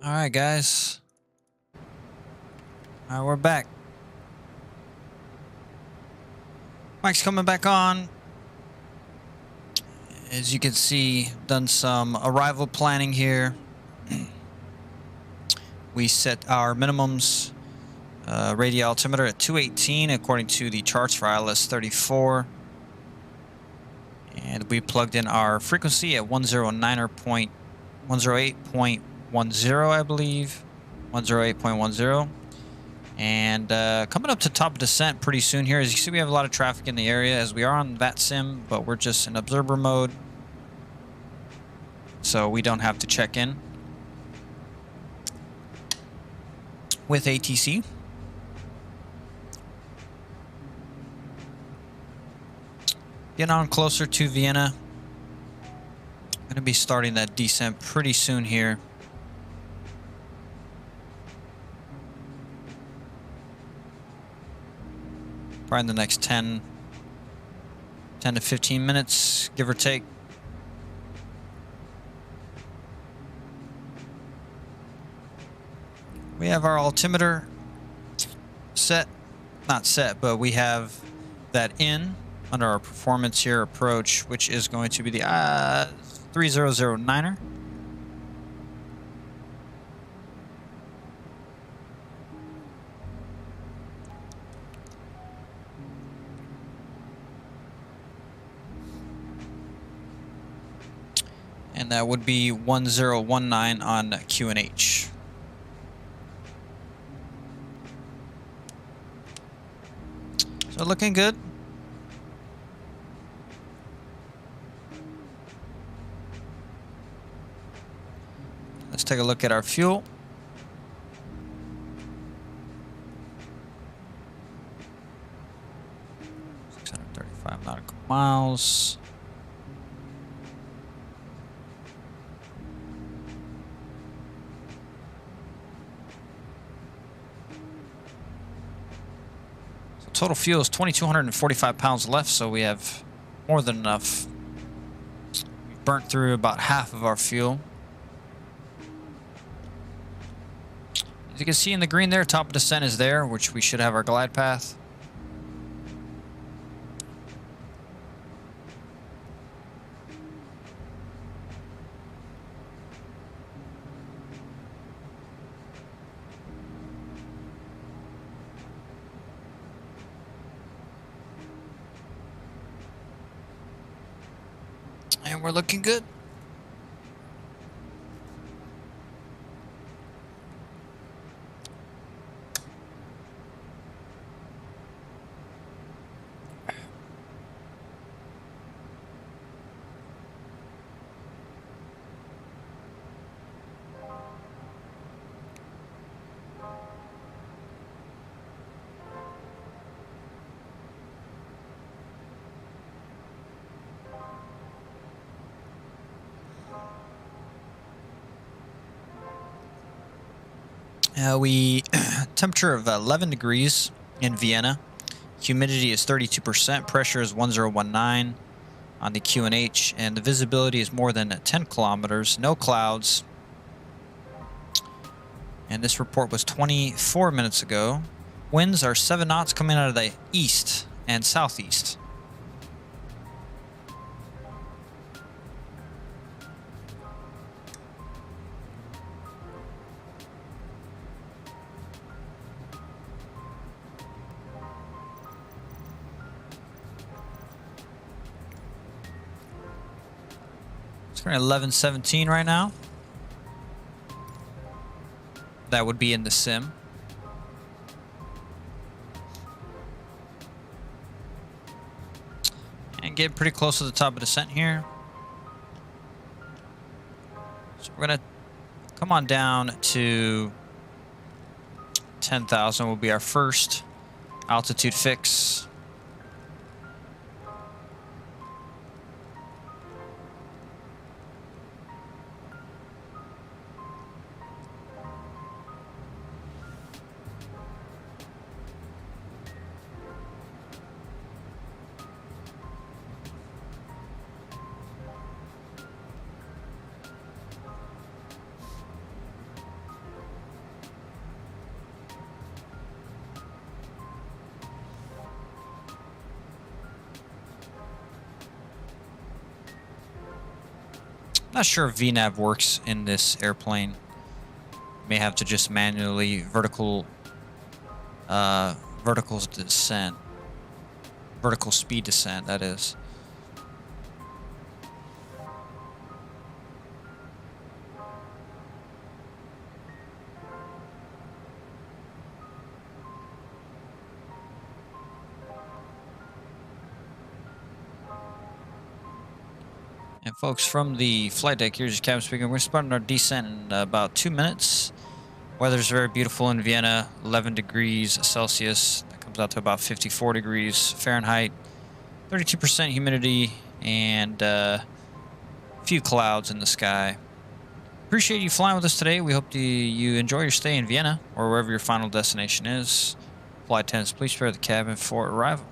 All right, guys. All right, we're back. Mike's coming back on. As you can see, done some arrival planning here. We set our minimums radial altimeter at 218 according to the charts for ILS 34. And we plugged in our frequency at 108.10, I believe. 108.10. And coming up to top of descent pretty soon here. As you see, we have a lot of traffic in the area as we are on that sim, but we're just in observer mode. So we don't have to check in with ATC. Getting on closer to Vienna. Going to be starting that descent pretty soon here. Probably in the next 10 to 15 minutes, give or take. We have our altimeter set, not set, but we have that in under our performance here approach, which is going to be the 3009er. And that would be 1019 on QNH. So looking good. Let's take a look at our fuel. .635 nautical miles. Total fuel is 2,245 pounds left, so we have more than enough. We've burnt through about half of our fuel. As you can see in the green there, top of descent is there, which we should have our glide path. And we're looking good. Temperature of 11 degrees in Vienna. Humidity is 32%. Pressure is 1019 on the QNH, and the visibility is more than 10 kilometers. No clouds. And this report was 24 minutes ago. Winds are 7 knots coming out of the east and southeast. We're at 11:17 right now. That would be in the sim. And get pretty close to the top of descent here. So we're gonna come on down to 10,000 will be our first altitude fix. Not sure if VNAV works in this airplane. May have to just manually vertical descent. Vertical speed descent, that is. And folks, from the flight deck, here's your cabin speaker. We're starting our descent in about 2 minutes. Weather's very beautiful in Vienna, 11 degrees Celsius. That comes out to about 54 degrees Fahrenheit. 32% humidity and a few clouds in the sky. Appreciate you flying with us today. We hope you enjoy your stay in Vienna or wherever your final destination is. Flight attendants, please prepare the cabin for arrival.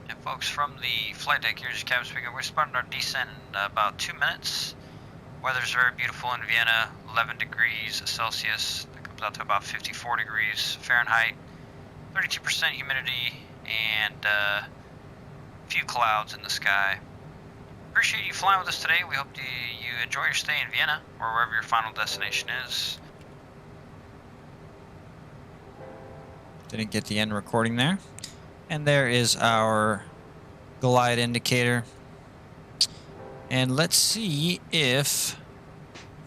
And folks, from the flight deck, here's your cabin speaker. We're starting our descent in about 2 minutes. Weather's very beautiful in Vienna, 11 degrees Celsius. That comes out to about 54 degrees Fahrenheit. 32% humidity and a few clouds in the sky. Appreciate you flying with us today. We hope you enjoy your stay in Vienna or wherever your final destination is. Didn't get the end recording there. And there is our glide indicator. And let's see if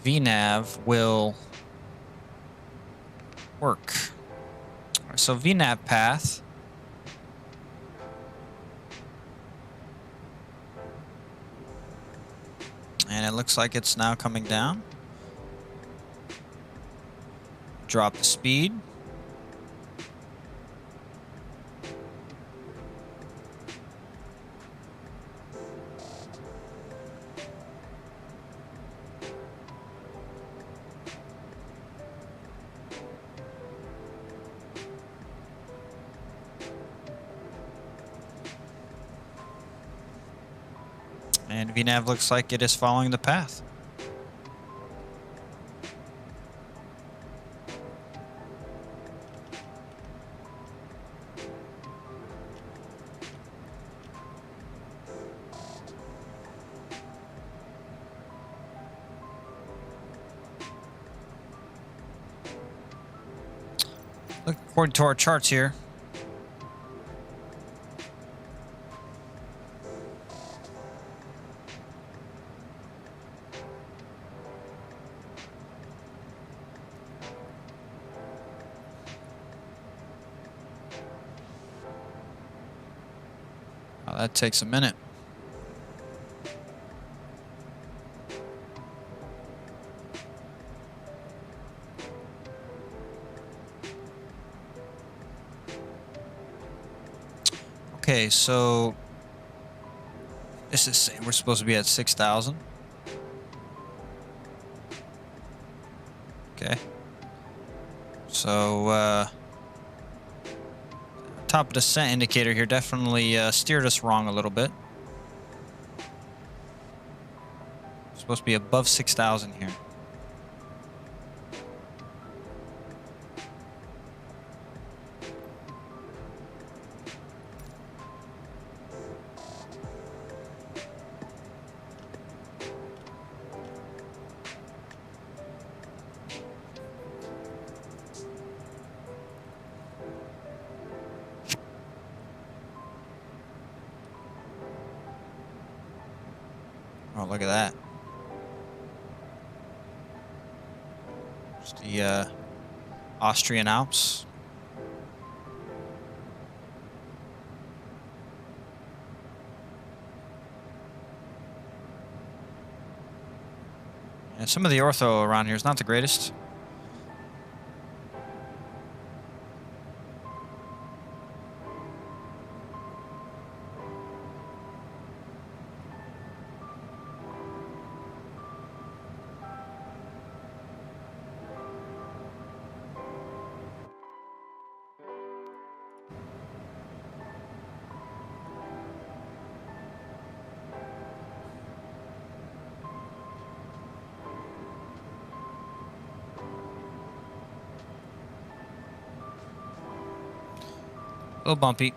VNAV will work. So VNAV path. And it looks like it's now coming down. Drop the speed. And VNAV looks like it is following the path. Look, according to our charts here, that takes a minute. Okay, so this is saying we're supposed to be at 6,000. Okay. So, top descent indicator here definitely steered us wrong a little bit. Supposed to be above 6,000 here. Oh, look at that. It's the Austrian Alps. And some of the ortho around here is not the greatest. A little bumpy.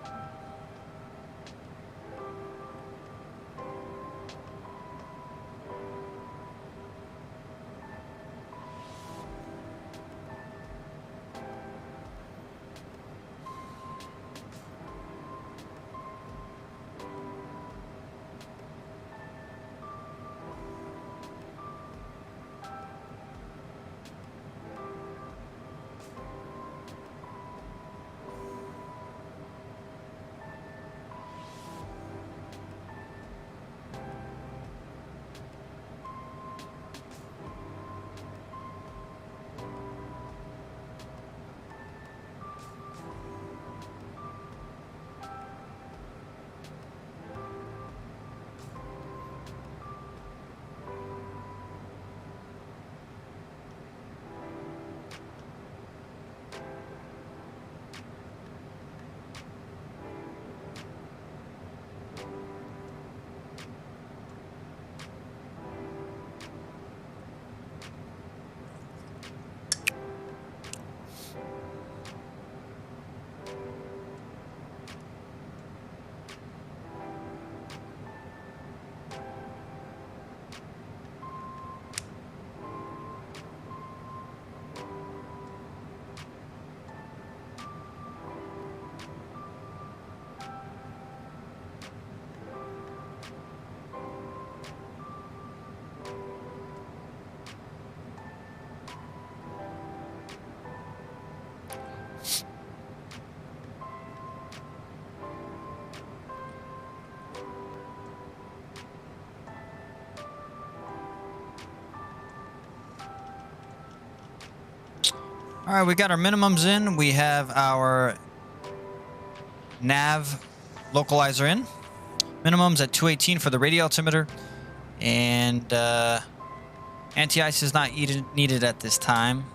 All right, we got our minimums in. We have our nav localizer in. Minimums at 218 for the radio altimeter. And anti-ice is not needed at this time.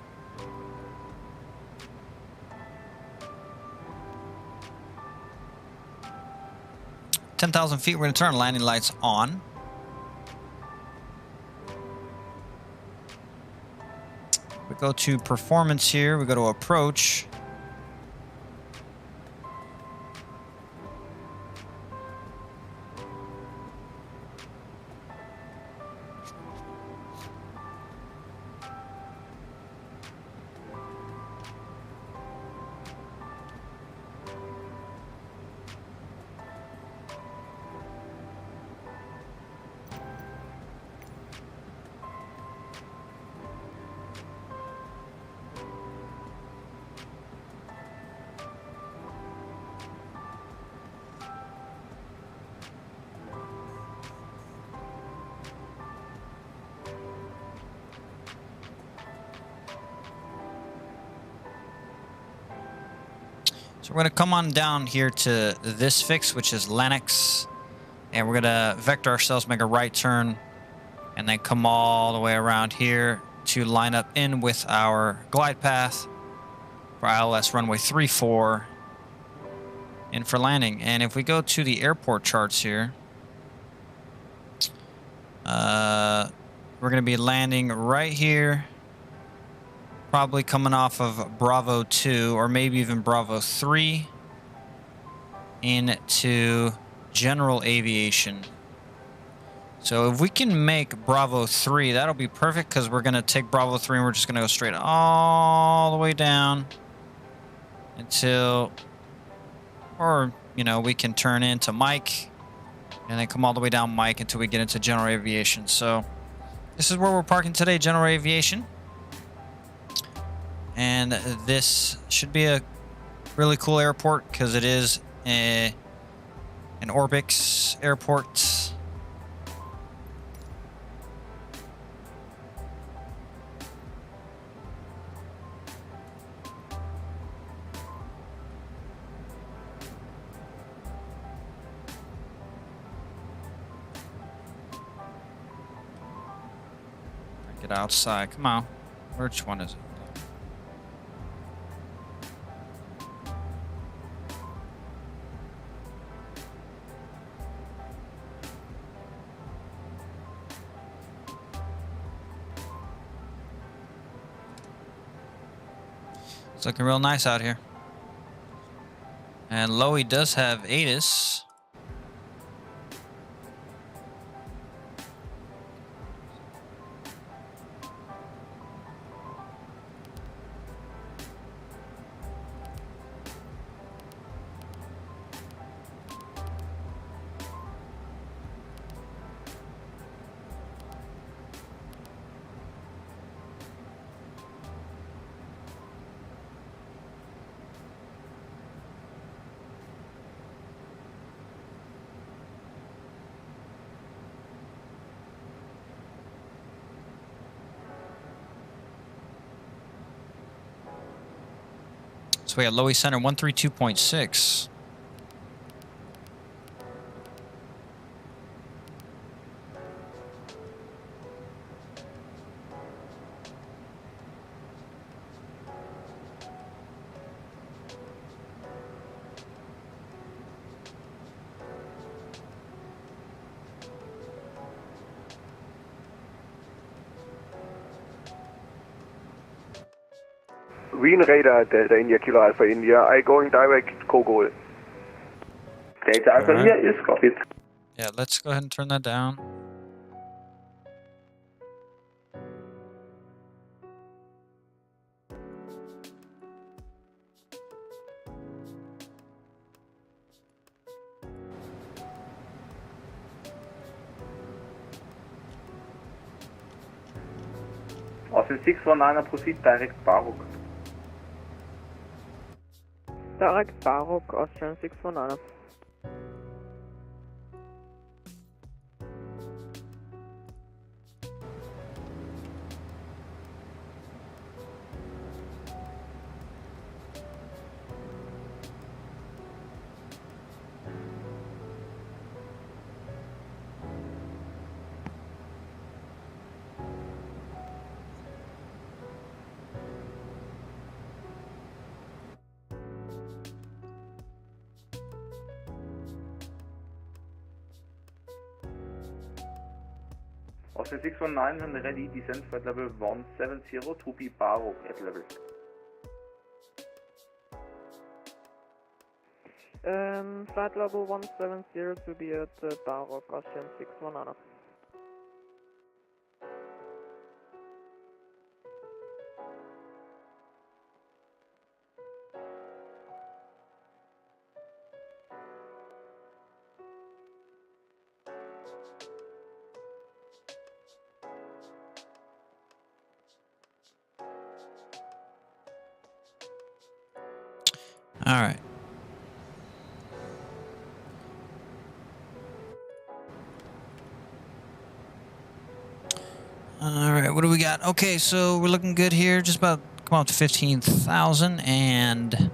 "10,000 feet, we're going to turn landing lights on. We go to performance here. We go to approach. So we're going to come on down here to this fix, which is Lennox. And we're going to vector ourselves, make a right turn, and then come all the way around here to line up in with our glide path for ILS runway 34 in for landing. And if we go to the airport charts here, we're going to be landing right here. Probably coming off of Bravo 2 or maybe even Bravo 3 into general aviation. So if we can make Bravo 3, that'll be perfect because we're going to take Bravo 3 and we're just going to go straight all the way down until, or, you know, we can turn into Mike and then come all the way down Mike until we get into general aviation. So this is where we're parking today, general aviation. And this should be a really cool airport because it is an Orbix airport. Get outside. Come on. Which one is it? It's looking real nice out here. And Lowy does have ATIS. So we got Lowy Center 132.6. Wien Radar, Delta India Kilo Alpha India, I going direct Kogol. Delta Alpha India is copied. Yeah, let's go ahead and turn that down. Austin 619, proceed direct Baruk. Direct Baruk, Austrian 619. Austrian 619 and ready, descent flight level 170 to be Barrock at level. Flight level 170 to be at Barrock, Austrian 619. All right. All right, what do we got? Okay, so we're looking good here. Just about come up to 15,000 and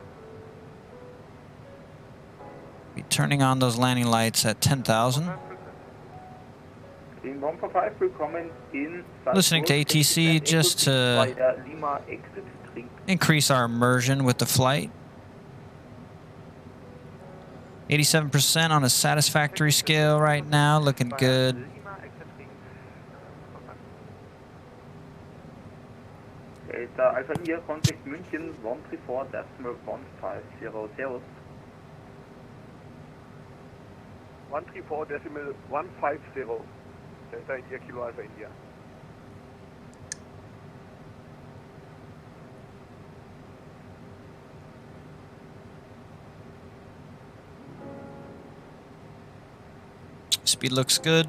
be turning on those landing lights at 10,000. In 145 will comment in Listening to ATC just to Lima exit string. increase our immersion with the flight. 87% on a satisfactory scale right now, looking good. Alpha India, contact München 134.150. 134.150. Delta India, Kilo Alpha India. Speed looks good.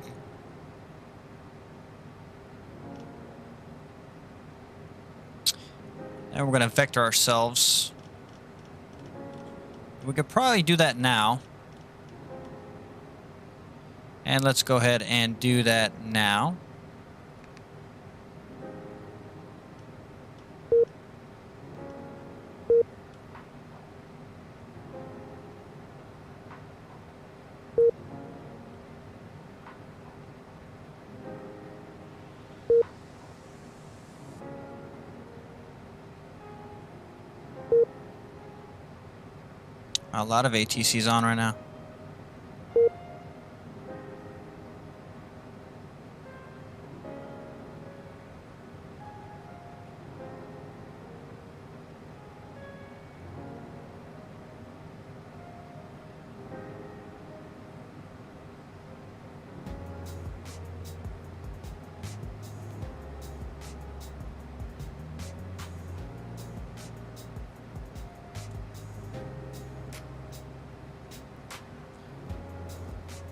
And we're going to vector ourselves. We could probably do that now. And let's go ahead and do that now. A lot of ATCs on right now.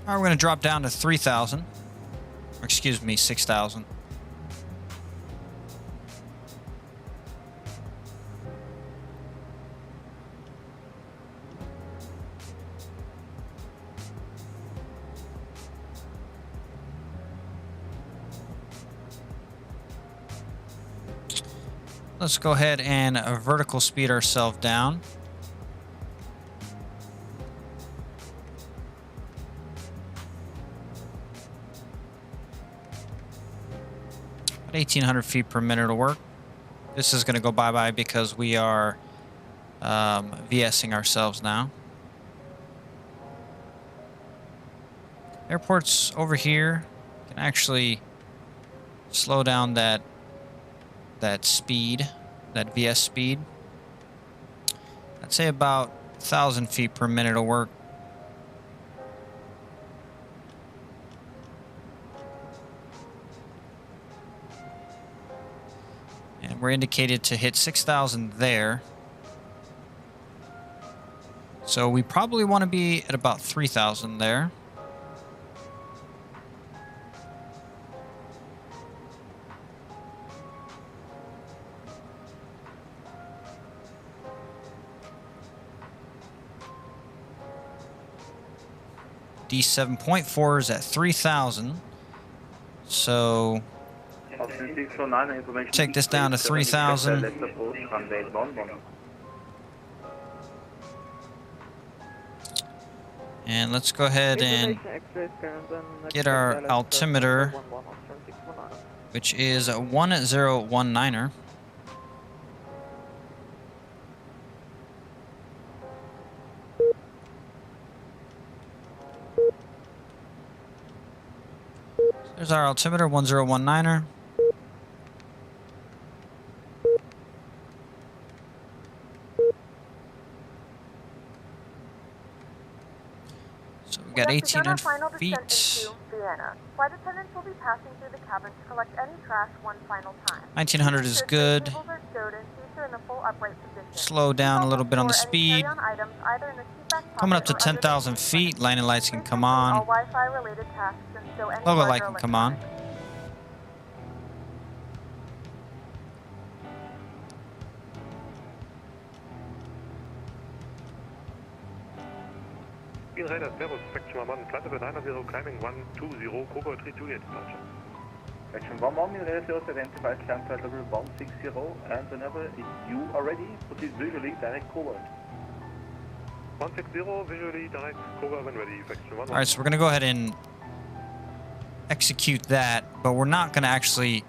All right, we're going to drop down to 3,000. Excuse me, 6,000. Let's go ahead and vertical speed ourselves down. About 1,800 feet per minute will work. This is going to go bye-bye because we are VSing ourselves now. Airport's over here. Can actually slow down that speed, that VS speed. I'd say about 1,000 feet per minute will work. And we're indicated to hit 6,000 there. So we probably want to be at about 3,000 there. D7.4 is at 3,000. So take this down to 3,000. And let's go ahead and get our altimeter, which is 1019er. There's our altimeter, 1019er. So we got have begun our 1,800 final descent feet. into Vienna. Flight attendants will be passing through the cabin to collect any trash one final time. 1,900 is good. Tables are stowed and seats are in the full upright position. Slow down a little bit on the Store any speed. carry-on items either in the seat back Coming up pocket to or under the 10,000 seat feet. Landing lights can Please come complete all on. Wi-Fi related tasks and stow any Logo larger light can come on. electronics. Green Radar, Servus, Spectrum 1, flight level 90, climbing 120, Coco 3 Juliet departure. Section 1 Green Radar 0 identified climb flight level 160 and whenever you are ready, proceed visually direct cover. 160, visually direct cover when ready, Spectrum 1. Alright, so we're going to go ahead and execute that, but we're not going to actually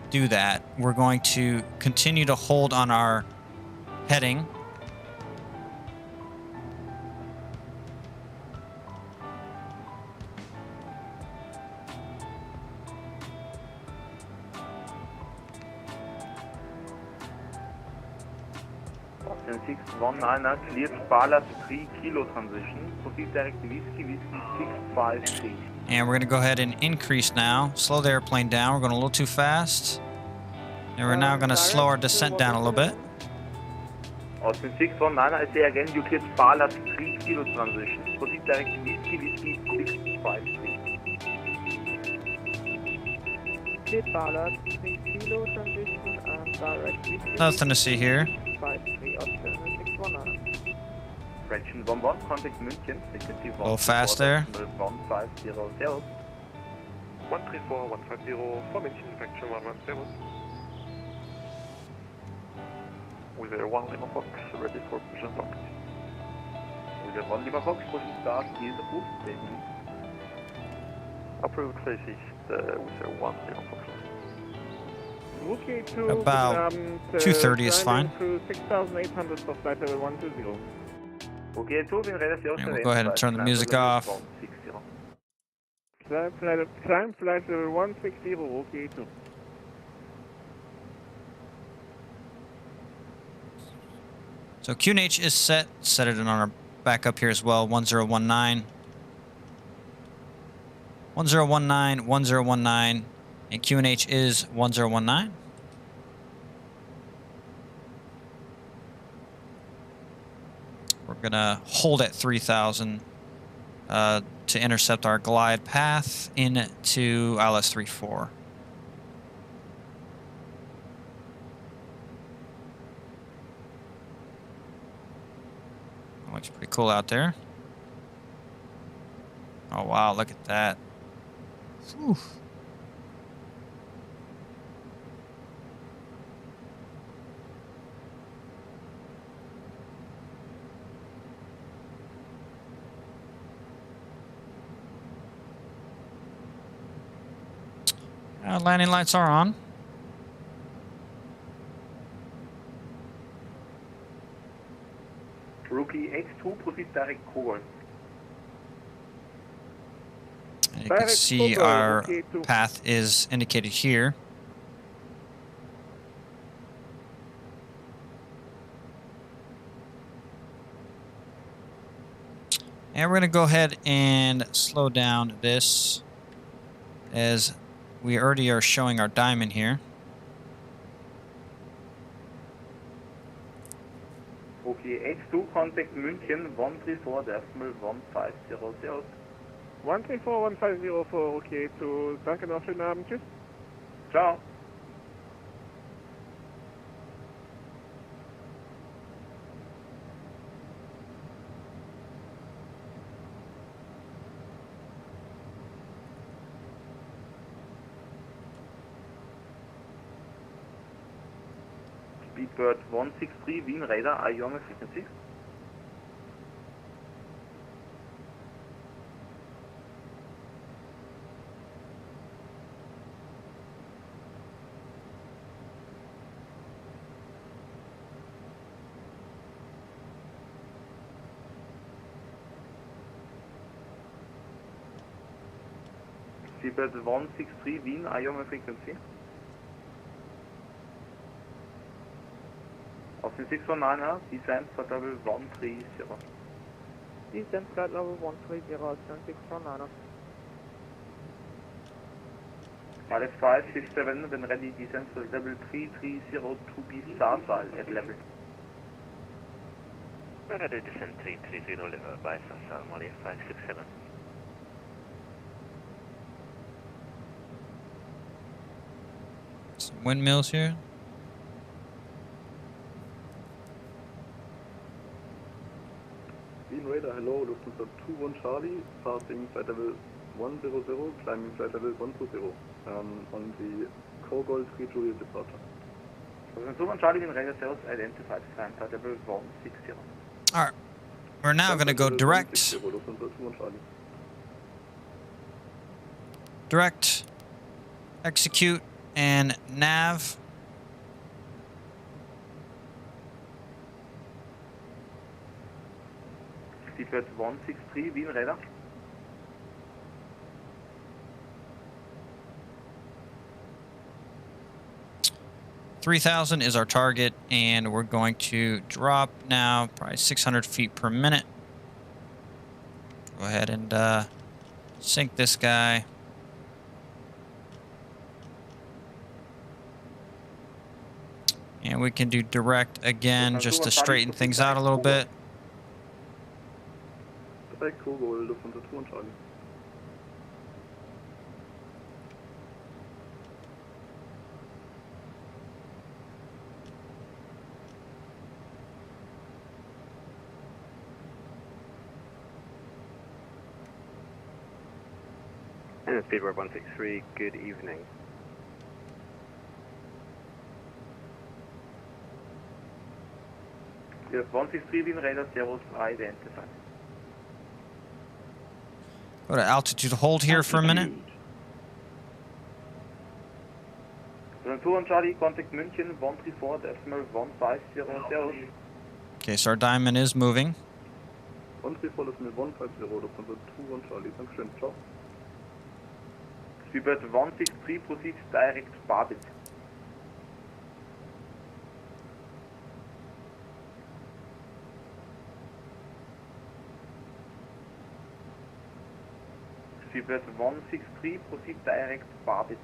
do that. We're going to continue to hold on our heading. Austin 619er cleared ballast 3 kilo transition, proceed direct whiskey 653. And we're going to go ahead and increase now. Slow the airplane down. We're going a little too fast. And we're now going to slow our descent down a little bit. Austin 619er, I say again, you cleared ballast 3 kilo transition, proceed direct whiskey 653. Cleared ballast, 3 kilo transition and direct whiskey. Nothing to see here. 53 Austin 619. Fraction 11, contact München, frequency 1. A little fast there. 150 Servus. 134, 150, for München, Spectrum 11, Servus. With a 1 Lima Fox, ready for push and start. With a 1 Lima Fox, push and start is approved. Statement. Approved, face east, with a 1 Lima Fox. Okay, to About 230 is fine. Through 6,800 for flight level 120. Okay, Tuven, Radar 0 And we'll go ahead and turn the music off. Climb flight level 160, okay, too. So QNH is set. Set it on our backup here as well. 1019. 1019, 1019. And QNH is 1019. We're going to hold at 3,000 to intercept our glide path into ILS-34. Looks pretty cool out there. Oh, wow, look at that. Whew. Landing lights are on. Rookie X2, proceed direct cover. And you can see our path is indicated here. And we're going to go ahead and slow down this as we already are showing our diamond here. Okay, X2, contact München 134.1500. 134, 150 for okay, to danke noch, schönen Abend, tschüss. Ciao. Speedbird 163, Wien Radar, are you on the frequency? Seabird 163 Wien, are you on my frequency? Austin 619, descent for level 130. Descent flight level 130, Austin 619. Alex 567, when ready, descent for level 330 to be starfile at level. Ready descent 330 level by Sasa, Mali 567. Some windmills here. Wien Radar, hello, Lufthansa 21 Charlie, passing flight level 100, climbing flight level 120, on the Kogol 3 Juliet departure. Lufthansa 21 Charlie, Wien Radar, sales identified, climb flight level 160. Alright. We're now going to go direct. Lufthansa 21 Charlie. Direct. Execute. And nav. Seabird 163 Wien Radar. $3,000 is our target, and we're going to drop now, probably 600 feet per minute. Go ahead and sink this guy. And we can do direct again, just to straighten things out a little bit. Direct Kogol, Lufthansa 21 Charlie. And Speedbird 163, good evening. We have 163 Wien Radar, 03 identified. Go to altitude hold here for a minute. Lufthansa 21 Charlie, contact München 134 decimal 1500. Okay, so our diamond is moving. 134 decimal 150, Lufthansa 21 Charlie, Dankeschön, ciao. Speedbird 163 proceeds direct Babit. Seabird 163 proceed direct Babit.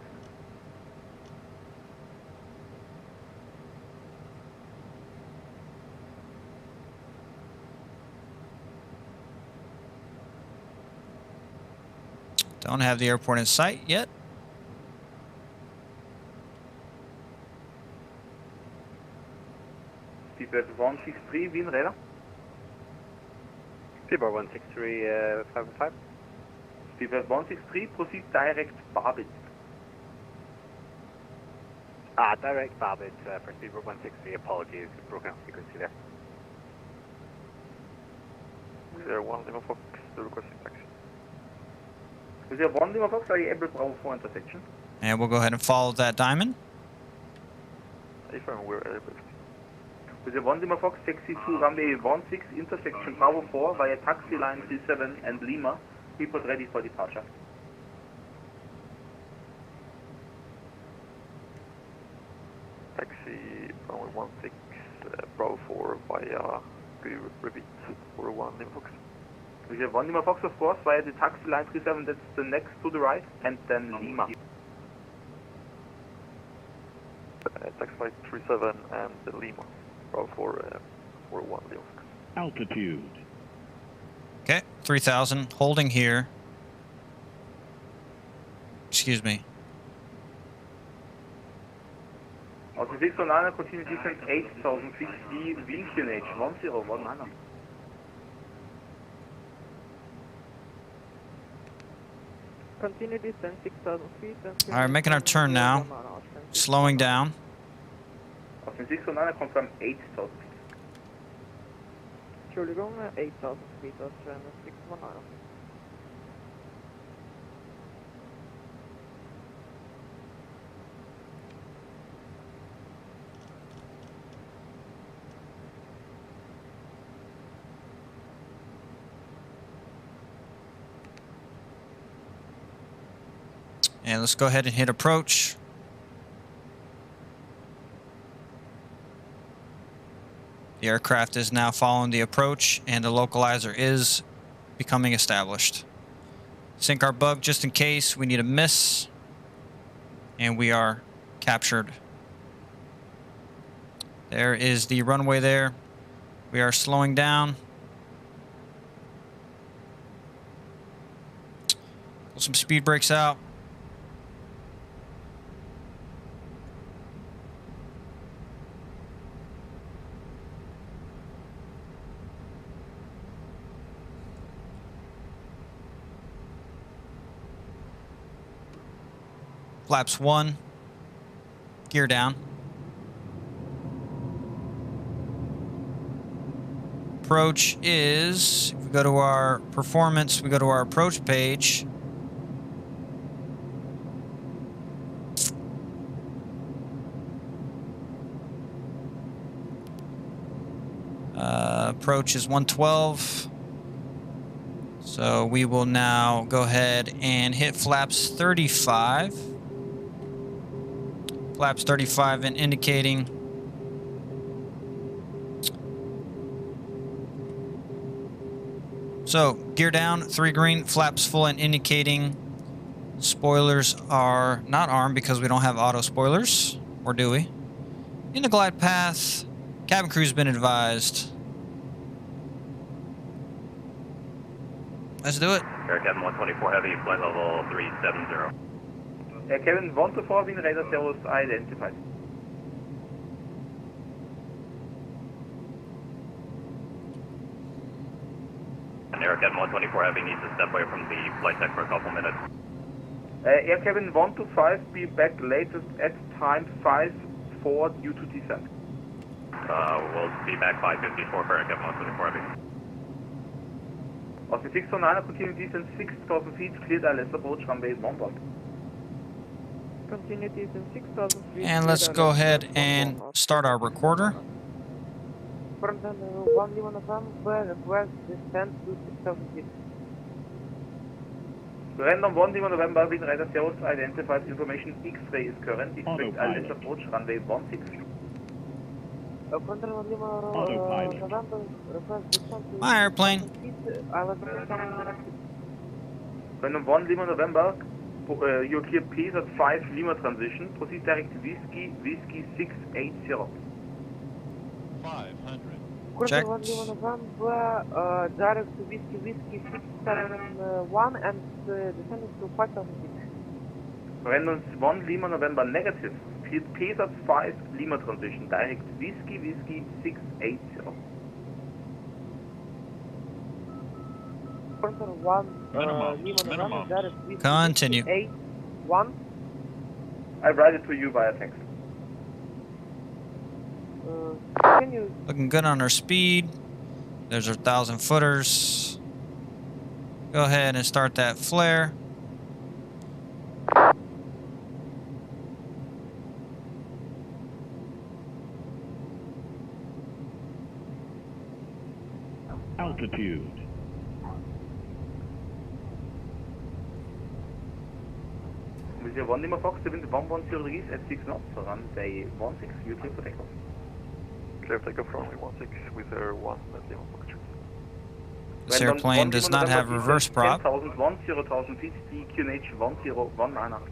Don't have the airport in sight yet. Seabird 163 Wien Radar. Speedbird 163, 515. Seabird 163 proceed direct Babit. Direct Babit for Speedbird 163, apologies, broken up frequency there. 01 Lima Fox, the requesting taxi. 01 Lima Fox, are you able to Bravo 4 intersection? And we'll go ahead and follow that diamond. If I'm aware, With the 1 Lima Fox, taxi to runway 16 intersection Bravo 4 via taxi line 37 and Lima. Report ready for departure. taxi runway 16, Bravo 4 via, could you repeat, 01 Lima Fox? With the 1 Lima Fox, of course, via the taxi line 37, that's the next to the right, and then Lima. Taxi flight 37 and Lima, Bravo 4, 01 Lima Fox. Altitude. Okay, 3,000, holding here. Excuse me. Austin 619, continue descent 8,000 feet, wind QNH 1019. Continue descent 6,000 feet. Alright, making our turn now. Slowing down. Austin 619, confirm 8,000 feet. Entschuldigung, 8,000 feet, Austrian 619. And let's go ahead and hit approach. The aircraft is now following the approach, and the localizer is becoming established. Sink our bug just in case we need a miss. And we are captured. There is the runway there. We are slowing down. Pull some speed brakes out. Flaps 1, gear down. Approach is, if we go to our performance, we go to our approach page. Approach is 112. So we will now go ahead and hit flaps 35. Flaps 35 and indicating. So gear down, 3 green, flaps full and indicating. Spoilers are not armed because we don't have auto spoilers, or do we? In the glide path, cabin crew's been advised. Let's do it. Air Cabin 124 Heavy, flight level 370. Air Cabin 124, wind radar zeros identified. And Air Cabin 124 Heavy needs to step away from the flight deck for a couple minutes. Air Cabin 125, be back latest at time 5-4 due to descent. We'll be back 5:54 for Air Cabin 124 Heavy. Austin 609, continue descent 6,000 feet, cleared ILS approach runway 11. Continue descent 6,000 feet. And let's go ahead and start our recorder. Frontal 1 Lima November, request descent to 6,000 feet. Random 1 Lima November, wind radar zeros identified, information X-ray is current, expect ILS approach runway 16. Frontal 1 Lima November, request descent to My airplane. 6,000 feet. Random 1 Lima November, you're clear pace at 5 Lima transition, proceed direct to Whiskey 680. 500. Check. Frontal 1 Lima November, direct to Whiskey 671 and descending to 5,000 feet. Random 1 Lima November negative, clear pace at 5 Lima transition, direct Whiskey 680. Frontal 1 Minimum, Lima November, minimum. direct Whiskey Continue. 681. I write it to you via text. Continue. Looking good on our speed. There's our 1,000 footers. Go ahead and start that flare. Altitude. With your 1 Lima Fox, the wind 110 degrees at 6 knots, runway 16, you clear for takeoff. Clear takeoff runway 16 with Air 1 at Lima Fox. This airplane does not have reverse prop. 10,000 feet, DQNH 1019.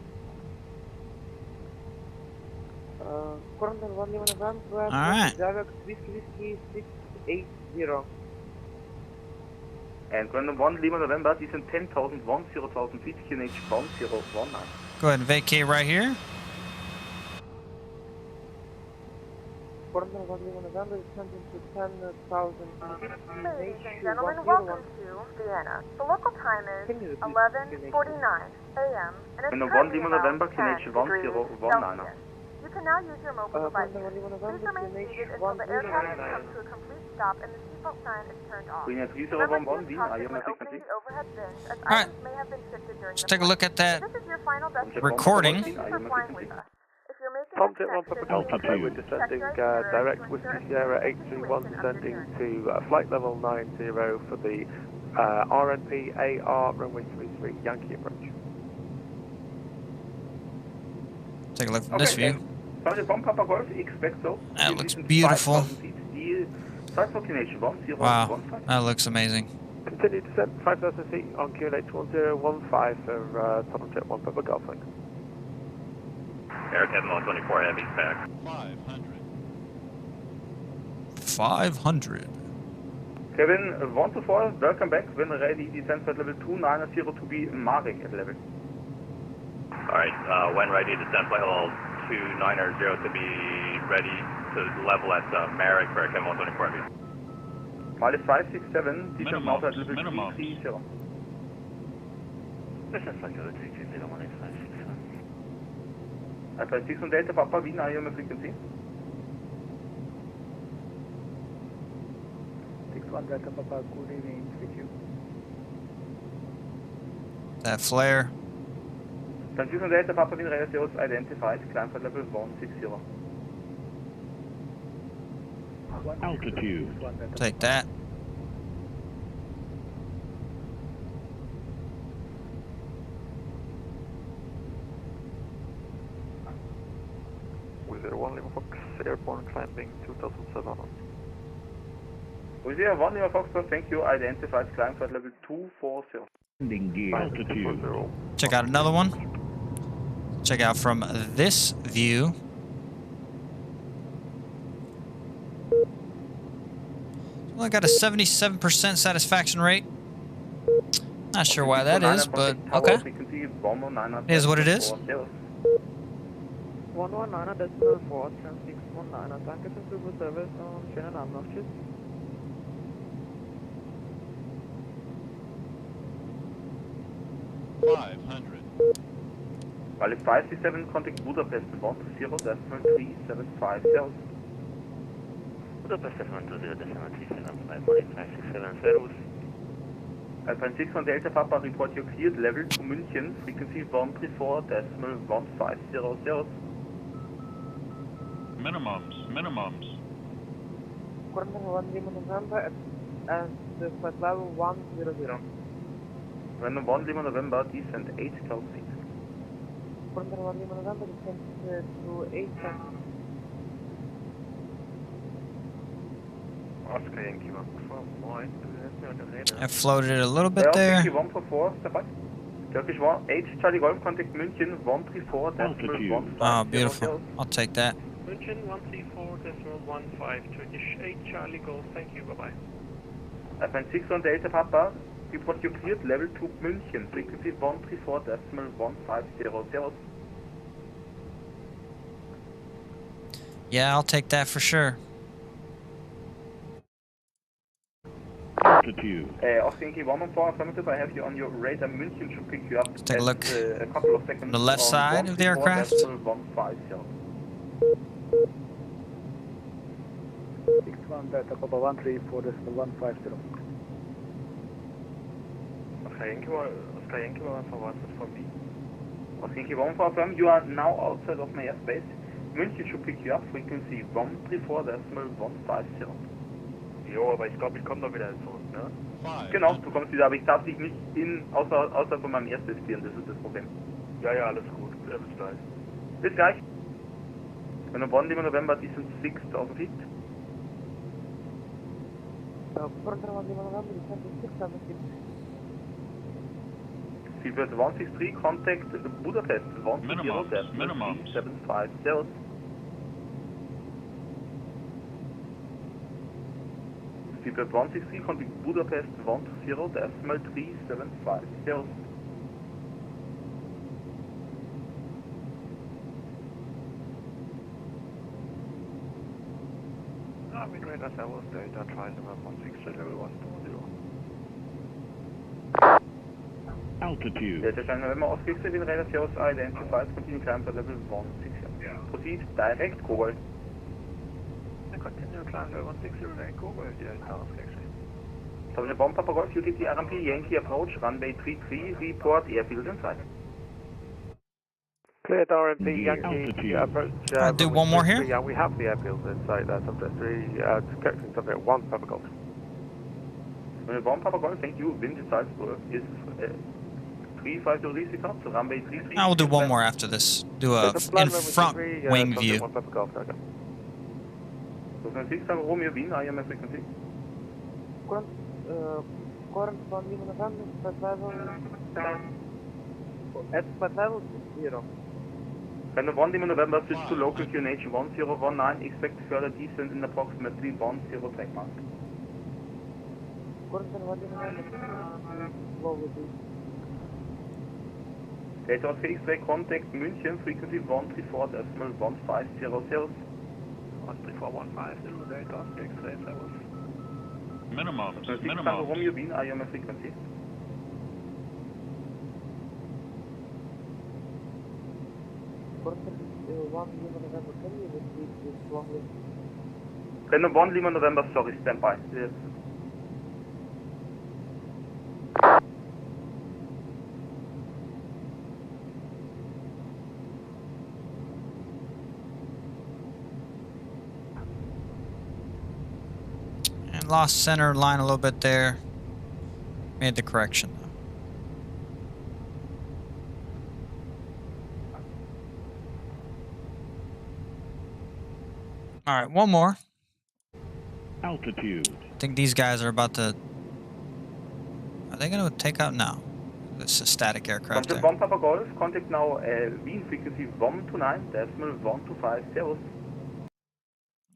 Frontal 1 Lima November, Alright. direct Whiskey 680. And random 1 Lima November, descent 10,000 feet, QNH 1019. Go ahead and vacate right here. Frontal 1 Lima November, descending to 10,000 feet. Ladies and gentlemen, welcome to Vienna. The local time is 11:49 a.m. and it's And the 1 currently Lima around November, 10 QNH degrees 1019. Celsius. You can now use your mobile device. Frontal 1 Lima November, Please remain QNH seated until the aircraft comes to a complete stop and the seatbelt sign is turned off. Queen Remember to 3011, use Wien, are caution you on when my opening frequency? the overhead bins as All right. items may have been shifted during Let's the take a look at that This is your final destination. recording. Thank you for flying with us. If you're making Tom a Tip, connection, altitude. we're descending direct Whiskey Sierra 831 descending to flight level 90 for the RNP AR runway 33 Yankee approach. Take a look from this view. From the bomb Papa Golf, expect so. That looks beautiful. 5,000 feet. The start destination 1015. Wow, that looks amazing. Continue descent 5,000 feet on QNH 1015 for tunnel jet 1 Papa Golf. Air Kevin 124 Heavy back. 500. Kevin 124, welcome back. When ready, descent flight level 290 to be Marek at level. Alright, when ready, descent flight level 290 to be ready to level at Marek for Air Kevin 124 Heavy. Pilot 567, descent now flight level 230. Descent flight level 230, Alpha 6 on Delta Papa, Vienna, are you on the frequency? 61 Delta Papa, good evening, speaking. That flare. San 6 on Delta Papa, Vienna, radar zeros identified, climb flight level 160. Altitude. Take that. With 1 Lima Fox, airborne climbing 2700. With 1 Lima Fox, thank you, identified, climb flight level 240. Landing gear. Altitude. Check out another one. Check out from this view. Well, I got a 77% satisfaction rate. Not sure why that is, but okay. It is what it is. 119.4, Trans 619, danke für Super Service und schönen Abend noch, tschüss. Pilot 567, contact Budapest 120, decimal 375, Servus. Budapest 120, decimal 375, Servus. Alpine 6 on Delta Papa, report your cleared level to München, frequency 134, decimal 150, Servus. Minimums. Quarter 1 Lima November at the flight level 100. Random 1 Lima November, descent 8,000 feet. Quarter 1 Lima November, descent to 8,000. Oscar Yankee 149, I floated it a little bit there. Yankee 144, step by. Turkish 1, H Charlie Golf, contact München 134, decimal 150. Oh, beautiful. I'll take that. München 134, decimal 15, Turkish 8 Charlie Golf, thank you, bye-bye. Alpine 6 on Delta Papa, report your cleared level to München, frequency 134, decimal 150, Servus. Yeah, I'll take that for sure. Altitude. Oscar Yankee 114, affirmative, I have you on your radar. München should pick you up. Let's take a look a couple of seconds on the left side of the aircraft. 61 Delta Papa 134, decimal 150. Oscar Yankee 141 from me. Oscar Yankee 114, you are now outside of my airspace. München should pick you up, frequency 134, decimal 150. Jo, aber ich glaube, ich komme doch wieder zurück, ne? Genau, du kommst wieder, aber ich darf dich nicht außerhalb von meinem Airspace führen, das ist das Problem. Ja, alles gut. Bis gleich. Bis gleich. Wenn du 1 Lima November, die sind 6,000 feet. Quarter 1 Lima November, descent to 6,000 feet. Seabird 163, contact Budapest 120, Minimum. 375, Servus. Seabird 163, contact Budapest 120, decimal 375, Servus. Armin Radar Servus, Delta, trial number 160, level 120. Altitude. Delta China November, Oscar Yankee Radar Servus, identified, continue climb to level 160. Proceed, direct, Cobalt. Continue climb level 160, direct, Cobalt, Delta, Oscar Yankee. So, the bomb Papa Golf, UTC RMP, Yankee approach, runway 33, report airfield in sight. Cleared RMP, Yankee Altitude. approach. I'll do one more here. Yeah, we have the airfield in sight there, subject 3, correcting subject 1 Papa Golf. So, the bomb Papa Golf, thank you, wind in Salzburg is 350 Risiko to runway 33. I will do one more after this. Do a in front wing view. 6 Romeo Wien, IMS frequency. Current from Lima November, flight level, at flight level 0. Kind of 1 Lima November, switch to local QNH 1019, expect further descent in approximately 10 track mark. Current 1 Lima November, slowly please. Data Oscar X-ray contact München, frequency 134, decimal 1500. 13415, Data Oscar X-ray, that was Minimums. 6 Minimums. Romeo Wien, IMS frequency. Current 1 Lima November, can you repeat this slowly? Kind of 1 Lima November, sorry, stand by. Yes. And lost center line a little bit there. Made the correction though. All right, one more. Altitude. I think these guys are about to. Are they going to take out? No. It's a static aircraft there. Contact 1 Papa Golf, contact now Wien, frequency 129, decimal 125, servus.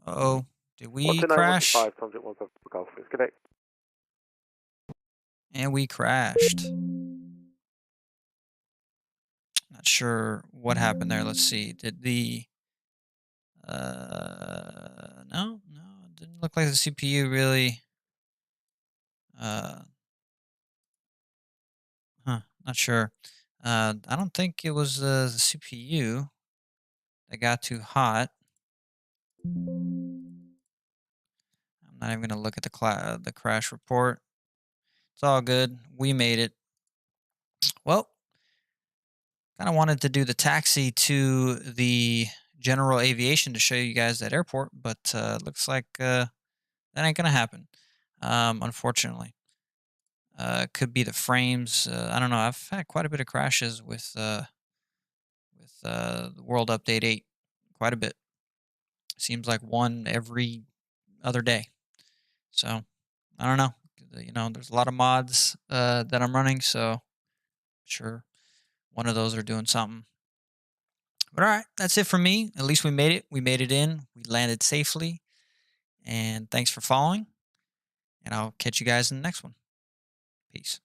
Uh-oh. Did we 129, crash? 125, contact 1 Papa Golf, it's connect. And we crashed. Not sure what happened there. Let's see. Did the... No, it didn't look like the CPU really... Not sure. I don't think it was the CPU that got too hot. I'm not even going to look at the crash report. It's all good. We made it. Well, kind of wanted to do the taxi to the general aviation to show you guys that airport, but looks like that ain't going to happen, unfortunately. Could be the frames. I don't know. I've had quite a bit of crashes with the World Update 8. Quite a bit. Seems like one every other day. So, I don't know. You know, there's a lot of mods that I'm running, so I'm sure one of those are doing something. But all right, that's it for me. At least we made it. We made it in. We landed safely. And thanks for following. And I'll catch you guys in the next one. Peace.